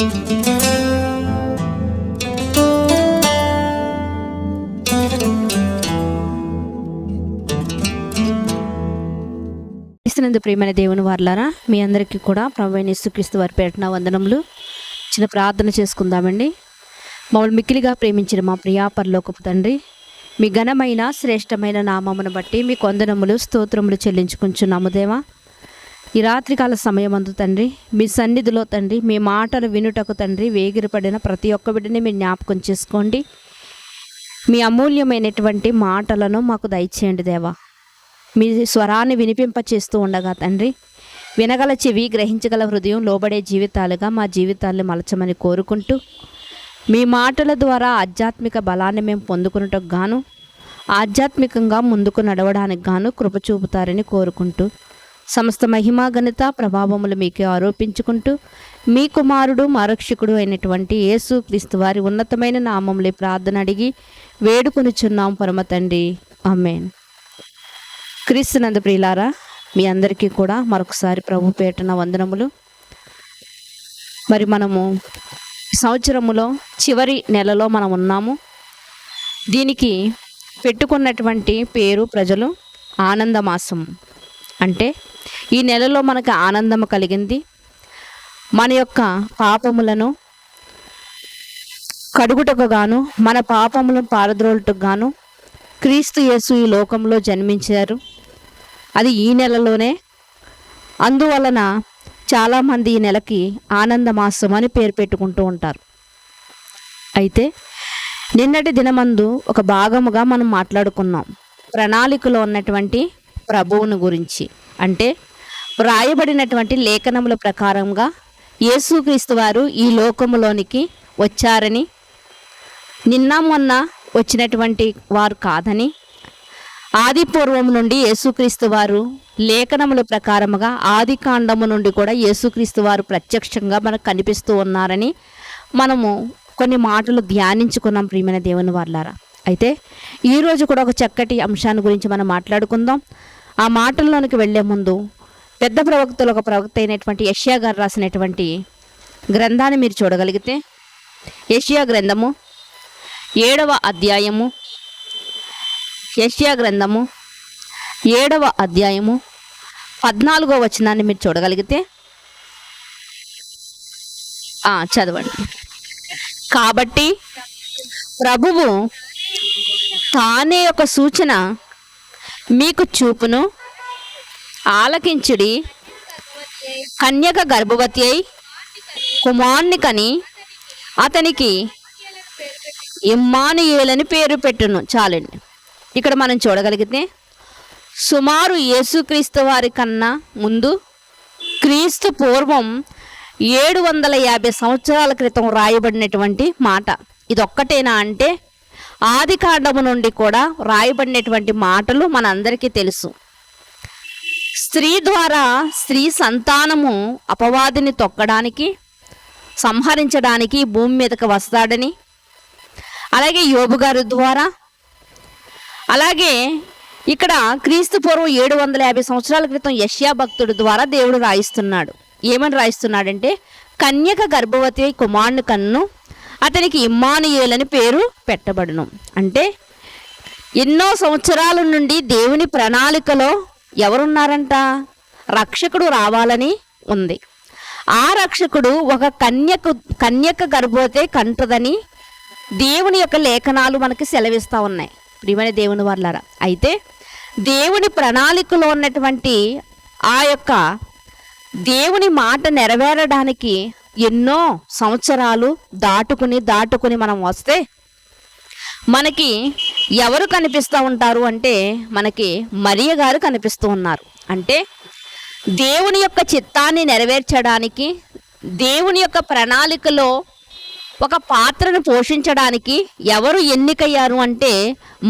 క్రీస్తునందు ప్రియమైన దేవుని వారలారా, మీ అందరికీ కూడా ప్రభువైన యేసుక్రీస్తు వారి పేరిట వందనములు. చిన్న ప్రార్థన చేసుకుందామండి. మమ్మల్ని మిక్కిలిగా ప్రేమించిన మా ప్రియా పరలోకపు తండ్రి, మీ ఘనమైన శ్రేష్టమైన నామమును బట్టి మీ వందనములు స్తోత్రములు చెల్లించుకుంటున్నాము దేవా. ఈ రాత్రికాల సమయమందు తండ్రి, మీ సన్నిధిలో తండ్రి, మీ మాటలు వినుటకు తండ్రి వేగిరపడిన ప్రతి ఒక్క బిడ్డని మీరు జ్ఞాపకం చేసుకోండి. మీ అమూల్యమైనటువంటి మాటలను మాకు దయచేయండి దేవా. మీ స్వరాన్ని వినిపింపచేస్తూ ఉండగా తండ్రి, వినగల చెవి, గ్రహించగల హృదయం, లోబడే జీవితాలుగా మా జీవితాలను మలచమని కోరుకుంటూ, మీ మాటల ద్వారా ఆధ్యాత్మిక బలాన్ని మేము పొందుకున్నట్టుకు గాను, ఆధ్యాత్మికంగా ముందుకు నడవడానికి గాను కృప చూపుతారని కోరుకుంటూ, సమస్త మహిమా ఘనత ప్రభావములు మీకే ఆరోపించుకుంటూ, మీ కుమారుడు మా రక్షకుడు అయినటువంటి యేసు క్రీస్తు వారి ఉన్నతమైన నామములే ప్రార్థన అడిగి వేడుకొనుచున్నాం పరమ తండ్రి, ఆమేన్. క్రీస్తునందు ప్రియులారా, మీ అందరికీ కూడా మరొకసారి ప్రభు పేరిట వందనములు. మరి మనము సంవత్సరములో చివరి నెలలో మనం ఉన్నాము. దీనికి పెట్టుకున్నటువంటి పేరు ప్రజలు ఆనందమాసం. అంటే ఈ నెలలో మనకు ఆనందము కలిగింది. మన యొక్క పాపములను కడుగుటకు గాను, మన పాపములను పారద్రోలుటకు గాను క్రీస్తు యేసు ఈ లోకంలో జన్మించారు. అది ఈ నెలలోనే. అందువలన చాలామంది ఈ నెలకి ఆనందమాసం అని పేరు పెట్టుకుంటూ ఉంటారు. అయితే నిన్నటి దినమందు ఒక భాగముగా మనం మాట్లాడుకున్నాం ప్రణాళికలో ఉన్నటువంటి ప్రభువుని గురించి. అంటే వ్రాయబడినటువంటి లేఖనముల ప్రకారంగా యేసుక్రీస్తు వారు ఈ లోకములోనికి వచ్చారని, నిన్న మొన్న వచ్చినటువంటి వారు కాదని, ఆది పూర్వం నుండి యేసుక్రీస్తు వారు లేఖనముల ప్రకారముగా ఆది కాండము నుండి కూడా యేసుక్రీస్తు వారు ప్రత్యక్షంగా మనకు కనిపిస్తూ ఉన్నారని మనము కొన్ని మాటలు ధ్యానించుకున్నాం ప్రియమైన దేవుని వారలారా. అయితే ఈరోజు కూడా ఒక చక్కటి అంశాన్ని గురించి మనం మాట్లాడుకుందాం. ఆ మాటల్లోనికి వెళ్లే ముందు పెద్ద ప్రవక్తలు ఒక ప్రవక్త అయినటువంటి యెషయా గారు రాసినటువంటి గ్రంథాన్ని మీరు చూడగలిగితే, యెషయా గ్రంథము 7వ అధ్యాయము, యెషయా గ్రంథము 7వ అధ్యాయము 14వ వచనాన్ని మీరు చూడగలిగితే చదవండి. కాబట్టి ప్రభువు తానే ఒక సూచన మీకు చూపును, ఆలకించుడి. కన్యక గర్భవతి అయి కుమారుని కని అతనికి ఇమ్మానుయేలని పేరు పెట్టును. చాలండి. ఇక్కడ మనం చూడగలిగితే సుమారు యేసుక్రీస్తు వారి కన్నా ముందు, క్రీస్తు పూర్వం 750 సంవత్సరాల క్రితం రాయబడినటువంటి మాట. ఇదొక్కటేనా అంటే ఆది కాండము నుండి కూడా రాయబడినటువంటి మాటలు మనందరికీ తెలుసు. స్త్రీ ద్వారా స్త్రీ సంతానము అపవాదిని తొక్కడానికి, సంహరించడానికి భూమి మీదకి వస్తాడని, అలాగే యోబు గారి ద్వారా, అలాగే ఇక్కడ క్రీస్తు పూర్వం 750 సంవత్సరాల క్రితం యెషయా భక్తుడి ద్వారా దేవుడు రాయిస్తున్నాడు. ఏమని రాయిస్తున్నాడంటే, కన్యక గర్భవతి కుమారుని కన్ను, అతనికి ఇమ్మానుయేలని పేరు పెట్టబడును. అంటే ఎన్నో సంవత్సరాల నుండి దేవుని ప్రణాళికలో ఎవరున్నారంట? రక్షకుడు రావాలని ఉంది. ఆ రక్షకుడు ఒక కన్యక గర్భవతి కంటదని దేవుని యొక్క లేఖనాలు మనకి సెలవిస్తూ ఉన్నాయి ప్రియమైన దేవుని వారలారా. అయితే దేవుని ప్రణాళికలో ఉన్నటువంటి ఆ యొక్క దేవుని మాట నెరవేరడానికి ఎన్నో సంవత్సరాలు దాటుకుని మనం వస్తే మనకి ఎవరు కనిపిస్తూ ఉంటారు అంటే, మనకి మరియ గారు కనిపిస్తూ ఉన్నారు. అంటే దేవుని యొక్క చిత్తాన్ని నెరవేర్చడానికి, దేవుని యొక్క ప్రణాళికలో ఒక పాత్రను పోషించడానికి ఎవరు ఎన్నికయ్యారు అంటే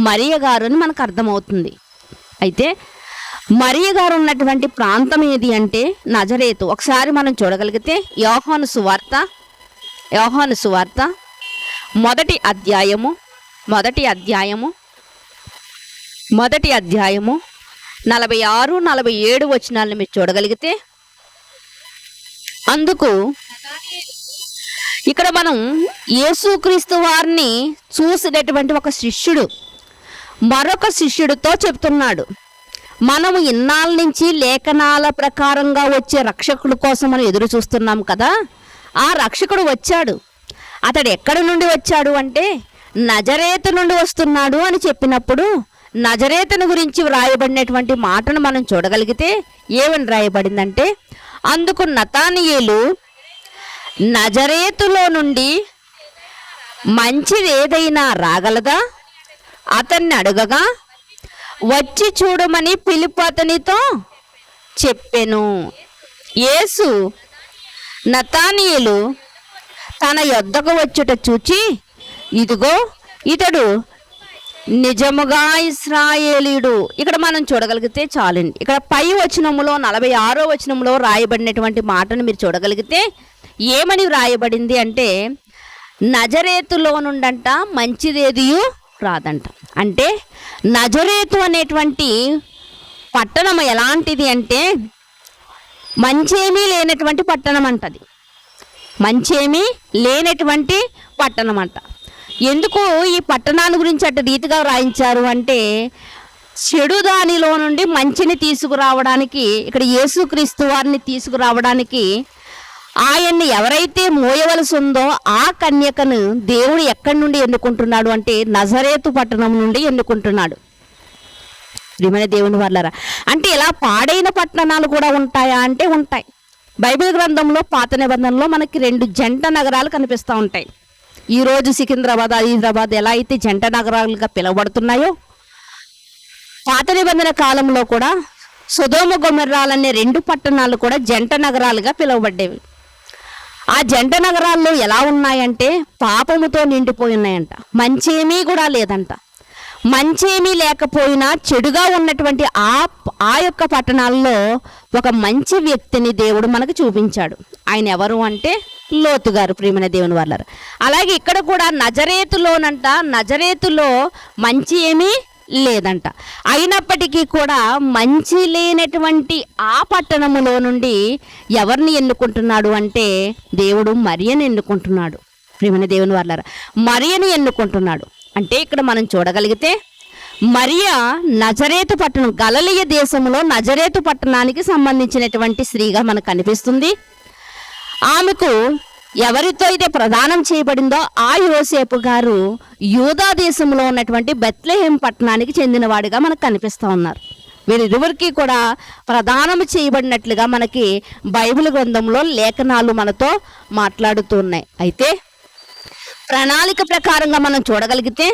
మరియ గారు అని మనకు అర్థమవుతుంది. అయితే మరియ గారు ఉన్నటువంటి ప్రాంతం ఏది అంటే నజరేతు. ఒకసారి మనం చూడగలిగితే యోహాను సువార్త మొదటి అధ్యాయము 46-47 వచనాలను మీరు చూడగలిగితే, అందుకు ఇక్కడ మనం యేసుక్రీస్తు వారిని చూసినటువంటి ఒక శిష్యుడు మరొక శిష్యుడితో చెప్తున్నాడు, మనము ఇన్నాళ్ళ నుంచి లేఖనాల ప్రకారంగా వచ్చే రక్షకుడి కోసం మనం ఎదురు చూస్తున్నాం కదా, ఆ రక్షకుడు వచ్చాడు. అతడు ఎక్కడి నుండి వచ్చాడు అంటే నజరేతు నుండి వస్తున్నాడు అని చెప్పినప్పుడు నజరేతుని గురించి వ్రాయబడినటువంటి మాటను మనం చూడగలిగితే ఏమని రాయబడిందంటే, అందుకు నతానియేలు నజరేతులో నుండి మంచిది ఏదైనా రాగలదా అతన్ని అడగగా, వచ్చి చూడమని పిలుపు అతనితో చెప్పెను. యేసు నతానియేలు తన యొద్దకు వచ్చుట చూచి, ఇదిగో ఇతడు నిజముగా ఇశ్రాయేలీయుడు. ఇక్కడ మనం చూడగలిగితే చాలండి. ఇక్కడ పై వచనములో 46వ వచనంలో రాయబడినటువంటి మాటను మీరు చూడగలిగితే ఏమని వ్రాయబడింది అంటే, నజరేతులో నుండంట మంచిదేదియు రాదంట. అంటే నజరేతు అనేటువంటి పట్టణం ఎలాంటిది అంటే మంచేమీ లేనటువంటి పట్టణం అంటది. మంచేమీ లేనటువంటి పట్టణం అంట. ఎందుకు ఈ పట్టణాన్ని గురించి అట్ట రీతిగా వ్రాయించారు అంటే, చెడు దానిలో నుండి మంచిని తీసుకురావడానికి, ఇక్కడ యేసుక్రీస్తు వారిని తీసుకురావడానికి ఆయన్ని ఎవరైతే మోయవలసి ఉందో ఆ కన్యకను దేవుడు ఎక్కడి నుండి ఎన్నుకుంటున్నాడు అంటే నజరేతు పట్టణం నుండి ఎన్నుకుంటున్నాడు. ప్రియమైన దేవుని వాళ్ళారా, అంటే ఇలా పాడైన పట్టణాలు కూడా ఉంటాయా అంటే ఉంటాయి. బైబిల్ గ్రంథంలో పాత నిబంధనలో మనకి 2 జంట నగరాలు కనిపిస్తూ ఉంటాయి. ఈరోజు సికింద్రాబాద్, హైదరాబాద్ ఎలా అయితే జంట నగరాలుగా పిలువబడుతున్నాయో, పాత నిబంధన కాలంలో కూడా సొదొమ గొమొర్రాలనే 2 పట్టణాలు కూడా జంట నగరాలుగా పిలువబడ్డేవి. ఆ జంట నగరాల్లో ఎలా ఉన్నాయంటే పాపముతో నిండిపోయి ఉన్నాయంట. మంచేమీ కూడా లేదంట. మంచేమీ లేకపోయినా చెడుగా ఉన్నటువంటి ఆ యొక్క పట్టణాల్లో ఒక మంచి వ్యక్తిని దేవుడు మనకు చూపించాడు. ఆయన ఎవరు అంటే లోతు గారు. ప్రియమైన దేవుని వాళ్ళారు. అలాగే ఇక్కడ కూడా నజరేతులో మంచి ఏమీ లేదంట. అయినప్పటికీ కూడా మంచి లేనటువంటి ఆ పట్టణములో నుండి ఎవరిని ఎన్నుకుంటున్నాడు అంటే దేవుడు మరియను ఎన్నుకుంటున్నాడు. ప్రియమైన దేవుని వాళ్ళారా, మరియను ఎన్నుకుంటున్నాడు. అంటే ఇక్కడ మనం చూడగలిగితే మరియ నజరేతు పట్టణం, గలిలయ దేశంలో నజరేతు పట్టణానికి సంబంధించినటువంటి స్త్రీగా మనకు కనిపిస్తుంది. ఆమెకు ఎవరితో అయితే ప్రదానం చేయబడిందో ఆ యోసేపు గారు యూదా దేశంలో ఉన్నటువంటి బెత్లెహేం పట్టణానికి చెందినవాడిగా మనకు కనిపిస్తూ ఉన్నారు. వీరిరువురికి కూడా ప్రదానం చేయబడినట్లుగా మనకి బైబిల్ గ్రంథంలో లేఖనాలు మనతో మాట్లాడుతున్నాయి. అయితే ప్రణాళిక ప్రకారంగా మనం చూడగలిగితే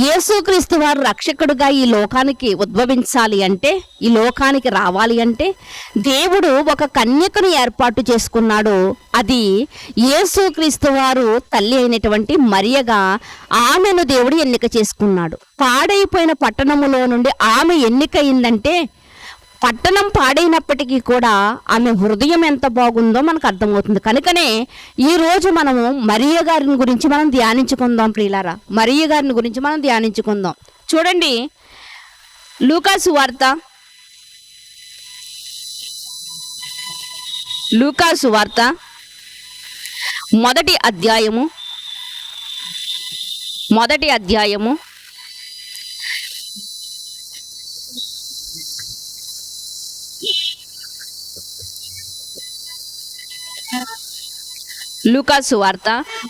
యేసుక్రీస్తు వారు రక్షకుడుగా ఈ లోకానికి ఉద్భవించాలి అంటే, ఈ లోకానికి రావాలి అంటే దేవుడు ఒక కన్యకను ఏర్పాటు చేసుకున్నాడు. అది యేసుక్రీస్తు వారు తల్లి అయినటువంటి మరియగా ఆమెను దేవుడు ఎన్నిక చేసుకున్నాడు. పాడైపోయిన పట్టణములో నుండి ఆమె ఎన్నికయిందంటే, పట్టణం పాడైనప్పటికీ కూడా ఆమె హృదయం ఎంత బాగుందో మనకు అర్థమవుతుంది. కనుకనే ఈరోజు మనము మరియ గారిని గురించి మనం ధ్యానించుకుందాం. ప్రియులారా, మరియ గారిని గురించి మనం ధ్యానించుకుందాం. చూడండి, లూకాసు వార్త మొదటి అధ్యాయము లూకాసు వార్త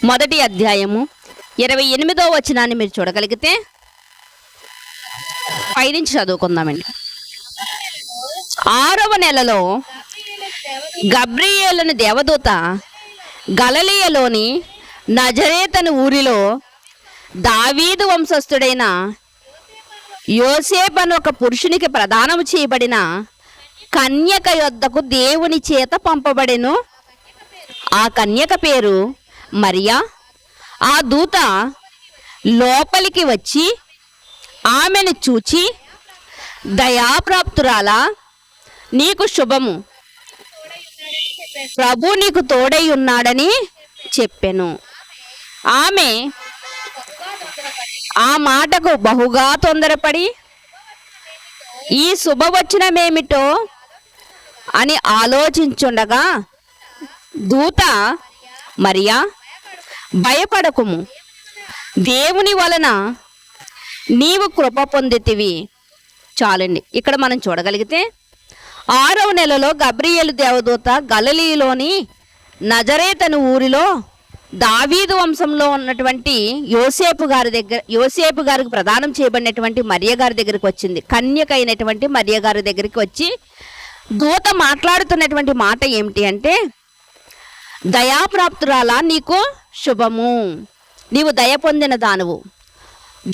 మొదటి అధ్యాయము 28వ వచనాన్ని మీరు చూడగలిగితే పైనుంచి చదువుకుందామండి. 6వ నెలలో గబ్రియేలుని దేవదూత గలిలయలోని నజరేతను ఊరిలో దావీదు వంశస్థుడైన యోసేపు అను ఒక పురుషునికి ప్రదానం చేయబడిన కన్యక యొద్దకు దేవుని చేత పంపబడెను. ఆ కన్యక పేరు మరియా. ఆ దూత లోపలికి వచ్చి ఆమెను చూచి, దయాప్రాప్తురాలా, నీకు శుభము, ప్రభు నీకు తోడై ఉన్నాడని చెప్పెను. ఆమె ఆ మాటకు బహుగా తొందరపడి ఈ శుభవచనమేమిటో అని ఆలోచించుండగా దూత, మరియా, భయపడకుము, దేవుని వలన నీవు కృప పొందితివి. చాలండి. ఇక్కడ మనం చూడగలిగితే 6వ నెలలో గబ్రియేలు దేవదూత గలిలయలోని నజరేతను ఊరిలో దావీదు వంశంలో ఉన్నటువంటి యోసేపు గారికి ప్రదానం చేయబడినటువంటి మరియ గారి దగ్గరికి వచ్చింది. కన్యక అయినటువంటి మరియ గారి దగ్గరికి వచ్చి దూత మాట్లాడుతున్నటువంటి మాట ఏమిటి అంటే, దయాప్రాప్తురాలా, నీకు శుభము, నీవు దయ పొందిన దానవు.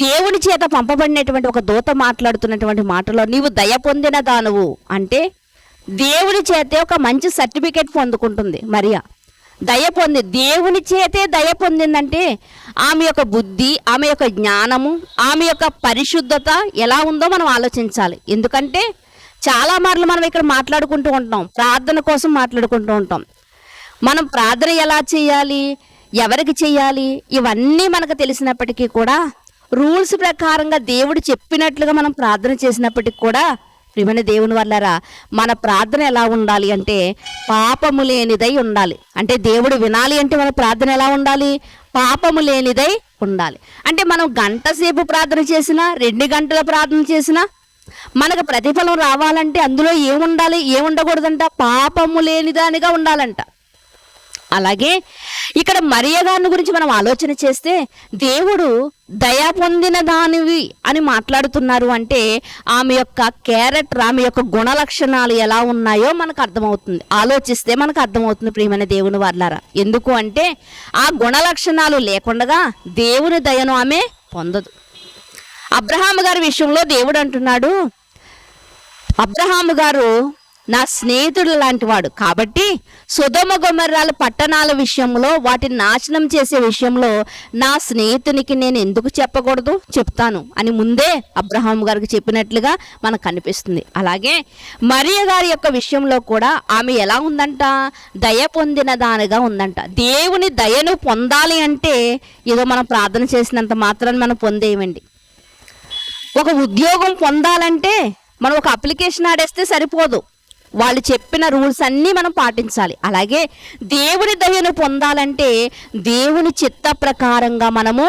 దేవుని చేత పంపబడినటువంటి ఒక దూత మాట్లాడుతున్నటువంటి మాటలో నీవు దయ పొందిన దానవు అంటే దేవుని చేతే ఒక మంచి సర్టిఫికేట్ పొందుకుంటుంది మరియా. దయ పొంది, దేవుని చేతే దయ పొందిందంటే ఆమె యొక్క బుద్ధి, ఆమె యొక్క జ్ఞానము, ఆమె యొక్క పరిశుద్ధత ఎలా ఉందో మనం ఆలోచించాలి. ఎందుకంటే చాలా మార్లు మనం ఇక్కడ మాట్లాడుకుంటూ ఉంటాం, ప్రార్థన కోసం మాట్లాడుకుంటూ ఉంటాం. మనం ప్రార్థన ఎలా చేయాలి, ఎవరికి చేయాలి, ఇవన్నీ మనకు తెలిసినప్పటికీ కూడా రూల్స్ ప్రకారంగా దేవుడు చెప్పినట్లుగా మనం ప్రార్థన చేసినప్పటికీ కూడా ప్రియమైన దేవుని వల్లరా మన ప్రార్థన ఎలా ఉండాలి అంటే పాపము లేనిదై ఉండాలి. అంటే దేవుడు వినాలి అంటే మన ప్రార్థన ఎలా ఉండాలి, పాపము లేనిదై ఉండాలి. అంటే మనం గంట సేపు ప్రార్థన చేసినా, 2 గంటల ప్రార్థన చేసినా మనకు ప్రతిఫలం రావాలంటే అందులో ఏముండాలి, ఏముండకూడదంట, పాపము లేనిదానిగా ఉండాలంట. అలాగే ఇక్కడ మరియ గారిని గురించి మనం ఆలోచన చేస్తే దేవుడు దయ పొందిన దానివి అని మాట్లాడుతున్నారు అంటే ఆమె యొక్క క్యారెక్టర్, ఆమె యొక్క గుణ లక్షణాలు ఎలా ఉన్నాయో మనకు అర్థమవుతుంది. ఆలోచిస్తే మనకు అర్థమవుతుంది ప్రియమైన దేవుని వారలారా. ఎందుకు అంటే ఆ గుణ లక్షణాలు లేకుండా దేవుని దయను ఆమె పొందదు. అబ్రహాము గారి విషయంలో దేవుడు అంటున్నాడు, అబ్రహాము గారు నా స్నేహితుడు లాంటి వాడు కాబట్టి సొదొమ గొమొర్రాల పట్టణాల విషయంలో, వాటిని నాశనం చేసే విషయంలో నా స్నేహితునికి నేను ఎందుకు చెప్పకూడదు, చెప్తాను అని ముందే అబ్రహాం గారికి చెప్పినట్లుగా మనకు కనిపిస్తుంది. అలాగే మరియ గారి యొక్క విషయంలో కూడా ఆమె ఎలా ఉందంట, దయ పొందిన దానిగా ఉందంట. దేవుని దయను పొందాలి అంటే ఏదో మనం ప్రార్థన చేసినంత మాత్రాన్ని మనం పొందేయమండి. ఒక ఉద్యోగం పొందాలంటే మనం ఒక అప్లికేషన్ ఆడేస్తే సరిపోదు, వాళ్ళు చెప్పిన రూల్స్ అన్నీ మనం పాటించాలి. అలాగే దేవుని దయను పొందాలంటే దేవుని చిత్త ప్రకారంగా మనము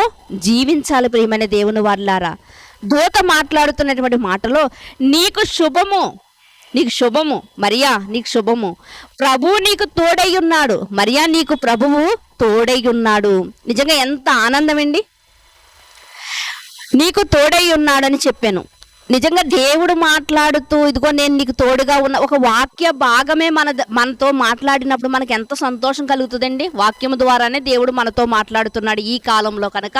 జీవించాలి. ప్రియమైన దేవుని వారలారా, దూత మాట్లాడుతున్నటువంటి మాటలో నీకు శుభము, నీకు శుభము మరియా, నీకు శుభము, ప్రభువు నీకు తోడై ఉన్నాడు. మరియా, నీకు ప్రభువు తోడై ఉన్నాడు. నిజంగా ఎంత ఆనందం అండి, నీకు తోడై ఉన్నాడని చెప్పాను. నిజంగా దేవుడు మాట్లాడుతూ ఇదిగో నేను నీకు తోడుగా ఉన్న ఒక వాక్య భాగమే మనతో మాట్లాడినప్పుడు మనకు ఎంత సంతోషం కలుగుతుందండి. వాక్యం ద్వారానే దేవుడు మనతో మాట్లాడుతున్నాడు ఈ కాలంలో. కనుక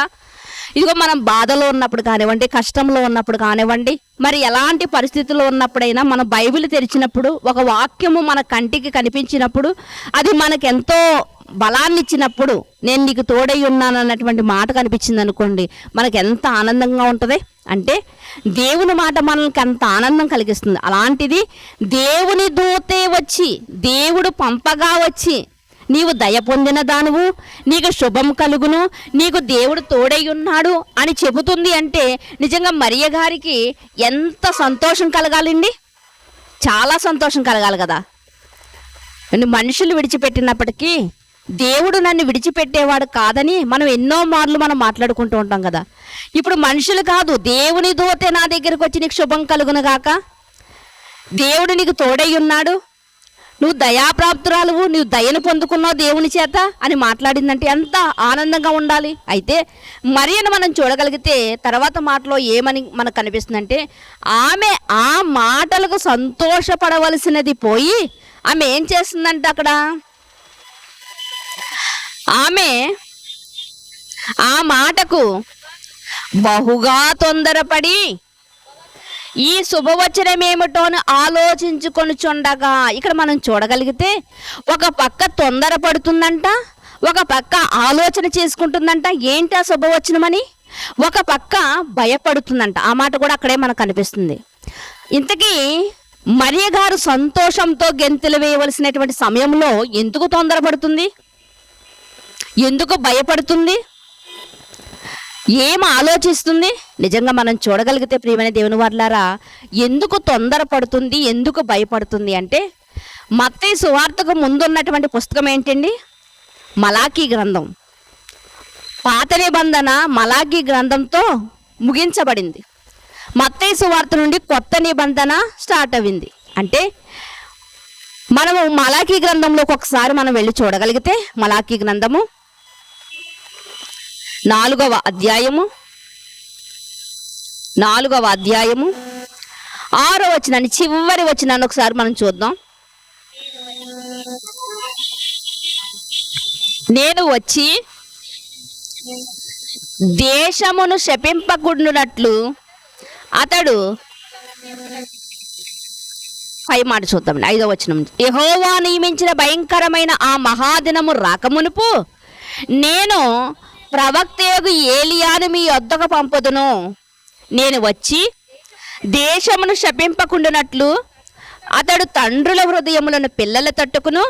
ఇదిగో మనం బాధలో ఉన్నప్పుడు కానివ్వండి, కష్టంలో ఉన్నప్పుడు కానివ్వండి, మరి ఎలాంటి పరిస్థితుల్లో ఉన్నప్పుడైనా మన బైబిల్ తెరిచినప్పుడు ఒక వాక్యము మన కంటికి కనిపించినప్పుడు అది మనకెంతో బలాన్ని ఇచ్చినప్పుడు, నేను నీకు తోడై ఉన్నాను అన్నటువంటి మాట కనిపించింది అనుకోండి, మనకు ఎంత ఆనందంగా ఉంటుంది. అంటే దేవుని మాట మనకి అంత ఆనందం కలిగిస్తుంది. అలాంటిది దేవుని దూతే వచ్చి, దేవుడు పంపగా వచ్చి నీవు దయ పొందిన దానువు, నీకు శుభం కలుగును, నీకు దేవుడు తోడై ఉన్నాడు అని చెబుతుంది అంటే నిజంగా మరియ గారికి ఎంత సంతోషం కలగాలండి, చాలా సంతోషం కలగాలి కదా. మనుషులు విడిచిపెట్టినప్పటికీ దేవుడు నన్ను విడిచిపెట్టేవాడు కాదని మనం ఎన్నో మార్లు మనం మాట్లాడుకుంటూ ఉంటాం కదా. ఇప్పుడు మనుషులు కాదు, దేవుని దూతే నా దగ్గరికి వచ్చి నీకు శుభం కలుగును గాక, దేవుడు నీకు తోడై ఉన్నాడు, నువ్వు దయాప్రాప్తురాలువు, నువ్వు దయను పొందుకున్నావు దేవుని చేత అని మాట్లాడిందంటే ఎంత ఆనందంగా ఉండాలి. అయితే మరియను మనం చూడగలిగితే తర్వాత మాటలో ఏమని మనకు కనిపిస్తుందంటే ఆమె ఆ మాటలకు సంతోషపడవలసినది పోయి ఆమె ఏం చేస్తుందంటే అక్కడ ఆమె ఆ మాటకు బహుగా తొందరపడి ఈ శుభవచనం ఏమిటో అని ఆలోచించుకొనిచుండగా, ఇక్కడ మనం చూడగలిగితే ఒక పక్క తొందరపడుతుందంట, ఒక పక్క ఆలోచన చేసుకుంటుందంట ఏంటి ఆ శుభవచనం అని, ఒక పక్క భయపడుతుందంట. ఆ మాట కూడా అక్కడే మనకు కనిపిస్తుంది. ఇంతకీ మరియ గారు సంతోషంతో గెంతులు వేయవలసినటువంటి సమయంలో ఎందుకు తొందరపడుతుంది, ఎందుకు భయపడుతుంది, ఏం ఆలోచిస్తుంది? నిజంగా మనం చూడగలిగితే ప్రియమైన దేవుని వారలారా, ఎందుకు తొందరపడుతుంది, ఎందుకు భయపడుతుంది అంటే మత్తయి సువార్తకు ముందున్నటువంటి పుస్తకం ఏంటండి, మలాకీ గ్రంథం. పాత నిబంధన మలాకీ గ్రంథంతో ముగించబడింది. మత్తయి సువార్త నుండి కొత్త నిబంధన స్టార్ట్ అయింది. అంటే మనము మలాకీ గ్రంథంలోకి ఒకసారి మనం వెళ్ళి చూడగలిగితే, మలాకీ గ్రంథము 4వ అధ్యాయము 6వ వచనాన్ని, చివరి వచనాన్ని ఒకసారి మనం చూద్దాం. నేను వచ్చి దేశమును శపింపకుండునట్లు అతడు, పై మాట చూద్దాం 5వ వచనం. యెహోవా నియమించిన భయంకరమైన ఆ మహాదినము రాకమునుపు నేను ప్రవక్తయగు ఏలియాను మీ వద్దకు పంపుదును. నేను వచ్చి దేశమును శపింపకుండునట్లు అతడు తండ్రుల హృదయములను పిల్లల తట్టుకును,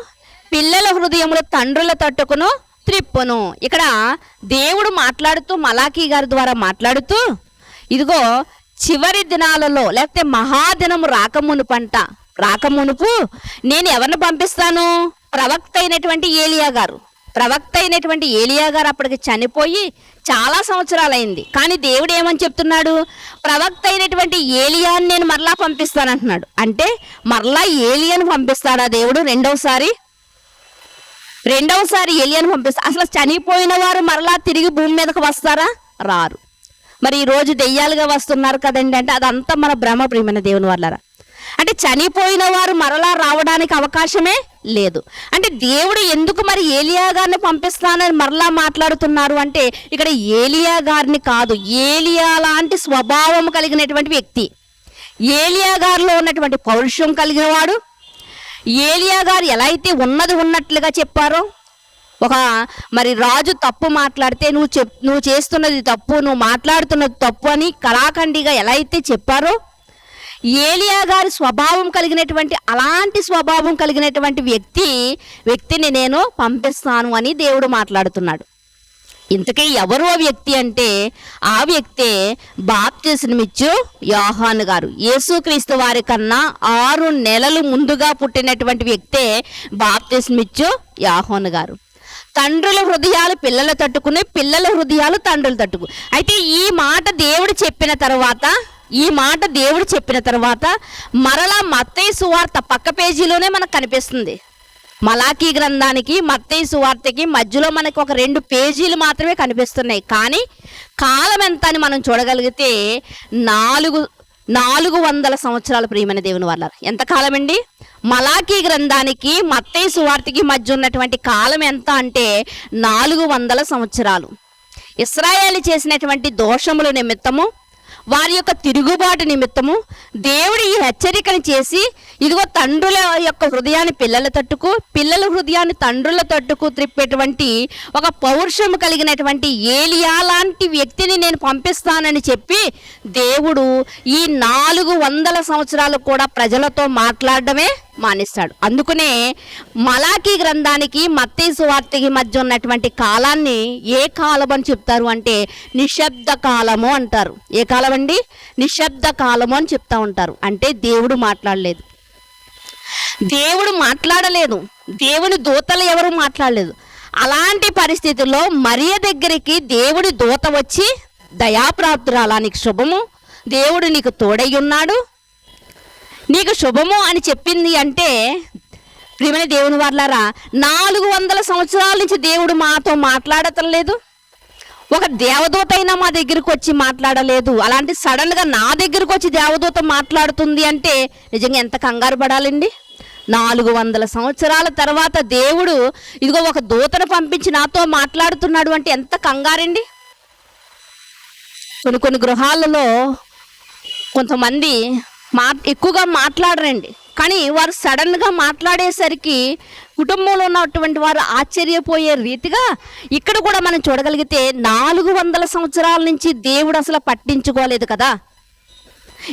పిల్లల హృదయములు తండ్రుల తట్టుకును త్రిప్పును. ఇక్కడ దేవుడు మాట్లాడుతూ, మలాకీ గారి ద్వారా మాట్లాడుతూ, ఇదిగో చివరి దినాలలో లేకపోతే మహాదినము రాకమునుపు నేను ఎవరిని పంపిస్తాను? ప్రవక్త అయినటువంటి ఏలియా గారు అప్పటికి చనిపోయి చాలా సంవత్సరాలైంది. కానీ దేవుడు ఏమని చెప్తున్నాడు? ప్రవక్త అయినటువంటి ఏలియాని నేను మరలా పంపిస్తానంటున్నాడు. అంటే మరలా ఏలియాను పంపిస్తాడా దేవుడు? రెండవసారి ఏలియాను పంపిస్తా. అసలు చనిపోయిన వారు మరలా తిరిగి భూమి మీదకి వస్తారా? రారు. మరి ఈ రోజు దెయ్యాలుగా వస్తున్నారు కదండి అంటే అదంతా మన భ్రమ, ప్రియమైన దేవుని వల్లరా. అంటే చనిపోయిన వారు మరలా రావడానికి అవకాశమే లేదు. అంటే దేవుడు ఎందుకు మరి ఏలియా గారిని పంపిస్తానని మరలా మాట్లాడుతున్నారు అంటే, ఇక్కడ ఏలియా గారిని కాదు, ఏలియా లాంటి స్వభావం కలిగినటువంటి వ్యక్తి, ఏలియా గారిలో ఉన్నటువంటి పౌరుషం కలిగిన వాడు, ఏలియా గారు ఎలా అయితే ఉన్నట్లుగా చెప్పారో, మరి రాజు తప్పు మాట్లాడితే నువ్వు చేస్తున్నది తప్పు, నువ్వు మాట్లాడుతున్నది తప్పు అని కరాఖండిగా ఎలా అయితే చెప్పారో, ఏలియా గారి స్వభావం కలిగినటువంటి అలాంటి స్వభావం కలిగినటువంటి వ్యక్తిని నేను పంపిస్తాను అని దేవుడు మాట్లాడుతున్నాడు. ఇంతకీ ఎవరు ఆ వ్యక్తి అంటే, ఆ వ్యక్తే బాప్తిస్మమిచ్చు యోహాను గారు. యేసుక్రీస్తు వారి కన్నా 6 నెలలు ముందుగా పుట్టినటువంటి వ్యక్తే బాప్తిస్మమిచ్చు యోహాను గారు. తండ్రుల హృదయాలు పిల్లలు తట్టుకుని, పిల్లల హృదయాలు తండ్రులు తట్టుకు. అయితే ఈ మాట దేవుడు చెప్పిన తర్వాత మరలా మత్తయి సువార్త పక్క పేజీలోనే మనకు కనిపిస్తుంది. మలాకీ గ్రంథానికి మత్తయి సువార్తకి మధ్యలో మనకు ఒక 2 పేజీలు మాత్రమే కనిపిస్తున్నాయి. కానీ కాలం ఎంత అని మనం చూడగలిగితే 400 సంవత్సరాలు, ప్రియమైన దేవుని వల్ల. ఎంత కాలం అండి? మలాకీ గ్రంథానికి మత్తయి సువార్తకి మధ్య ఉన్నటువంటి కాలం ఎంత అంటే 400 సంవత్సరాలు. ఇశ్రాయేలు చేసినటువంటి దోషముల నిమిత్తము, వారి యొక్క తిరుగుబాటు నిమిత్తము దేవుడు ఈ హెచ్చరికను చేసి, ఇదిగో తండ్రుల యొక్క హృదయాన్ని పిల్లల తట్టుకు, పిల్లల హృదయాన్ని తండ్రుల తట్టుకు త్రిప్పేటువంటి ఒక పౌరుషము కలిగినటువంటి ఏలియా లాంటి వ్యక్తిని నేను పంపిస్తానని చెప్పి దేవుడు ఈ 400 సంవత్సరాలు కూడా ప్రజలతో మాట్లాడడమే మానేస్తాడు. అందుకనే మలాకీ గ్రంథానికి మత్తయి సువార్తకి మధ్య ఉన్నటువంటి కాలాన్ని ఏ కాలం అని చెప్తారు అంటే నిశ్శబ్ద కాలము అంటారు. ఏ కాలం అండి? నిశ్శబ్ద కాలము అని చెప్తా ఉంటారు. అంటే దేవుడు మాట్లాడలేదు, దేవుని దూతలు ఎవరు మాట్లాడలేదు. అలాంటి పరిస్థితుల్లో మరియ దగ్గరికి దేవుడి దూత వచ్చి, దయాప్రాప్తురాలా, నీకు శుభము, దేవుడు నీకు తోడై ఉన్నాడు, నీకు శుభము అని చెప్పింది. అంటే ప్రియమైన దేవుని వారలారా, 400 సంవత్సరాల నుంచి దేవుడు మాతో మాట్లాడటం లేదు. ఒక దేవదూత అయినా మా దగ్గరికి వచ్చి మాట్లాడలేదు. అలాంటి సడన్గా నా దగ్గరకు వచ్చి దేవదూత మాట్లాడుతుంది అంటే నిజంగా ఎంత కంగారు పడాలండి. 400 సంవత్సరాల తర్వాత దేవుడు ఇదిగో ఒక దూతను పంపించి నాతో మాట్లాడుతున్నాడు అంటే ఎంత కంగారండి. కొన్ని గృహాలలో కొంతమంది ఎక్కువగా మాట్లాడరండి. కానీ వారు సడన్గా మాట్లాడేసరికి కుటుంబంలో ఉన్నటువంటి వారు ఆశ్చర్యపోయే రీతిగా ఇక్కడ కూడా మనం చూడగలిగితే 400 సంవత్సరాల నుంచి దేవుడు అసలు పట్టించుకోలేదు కదా.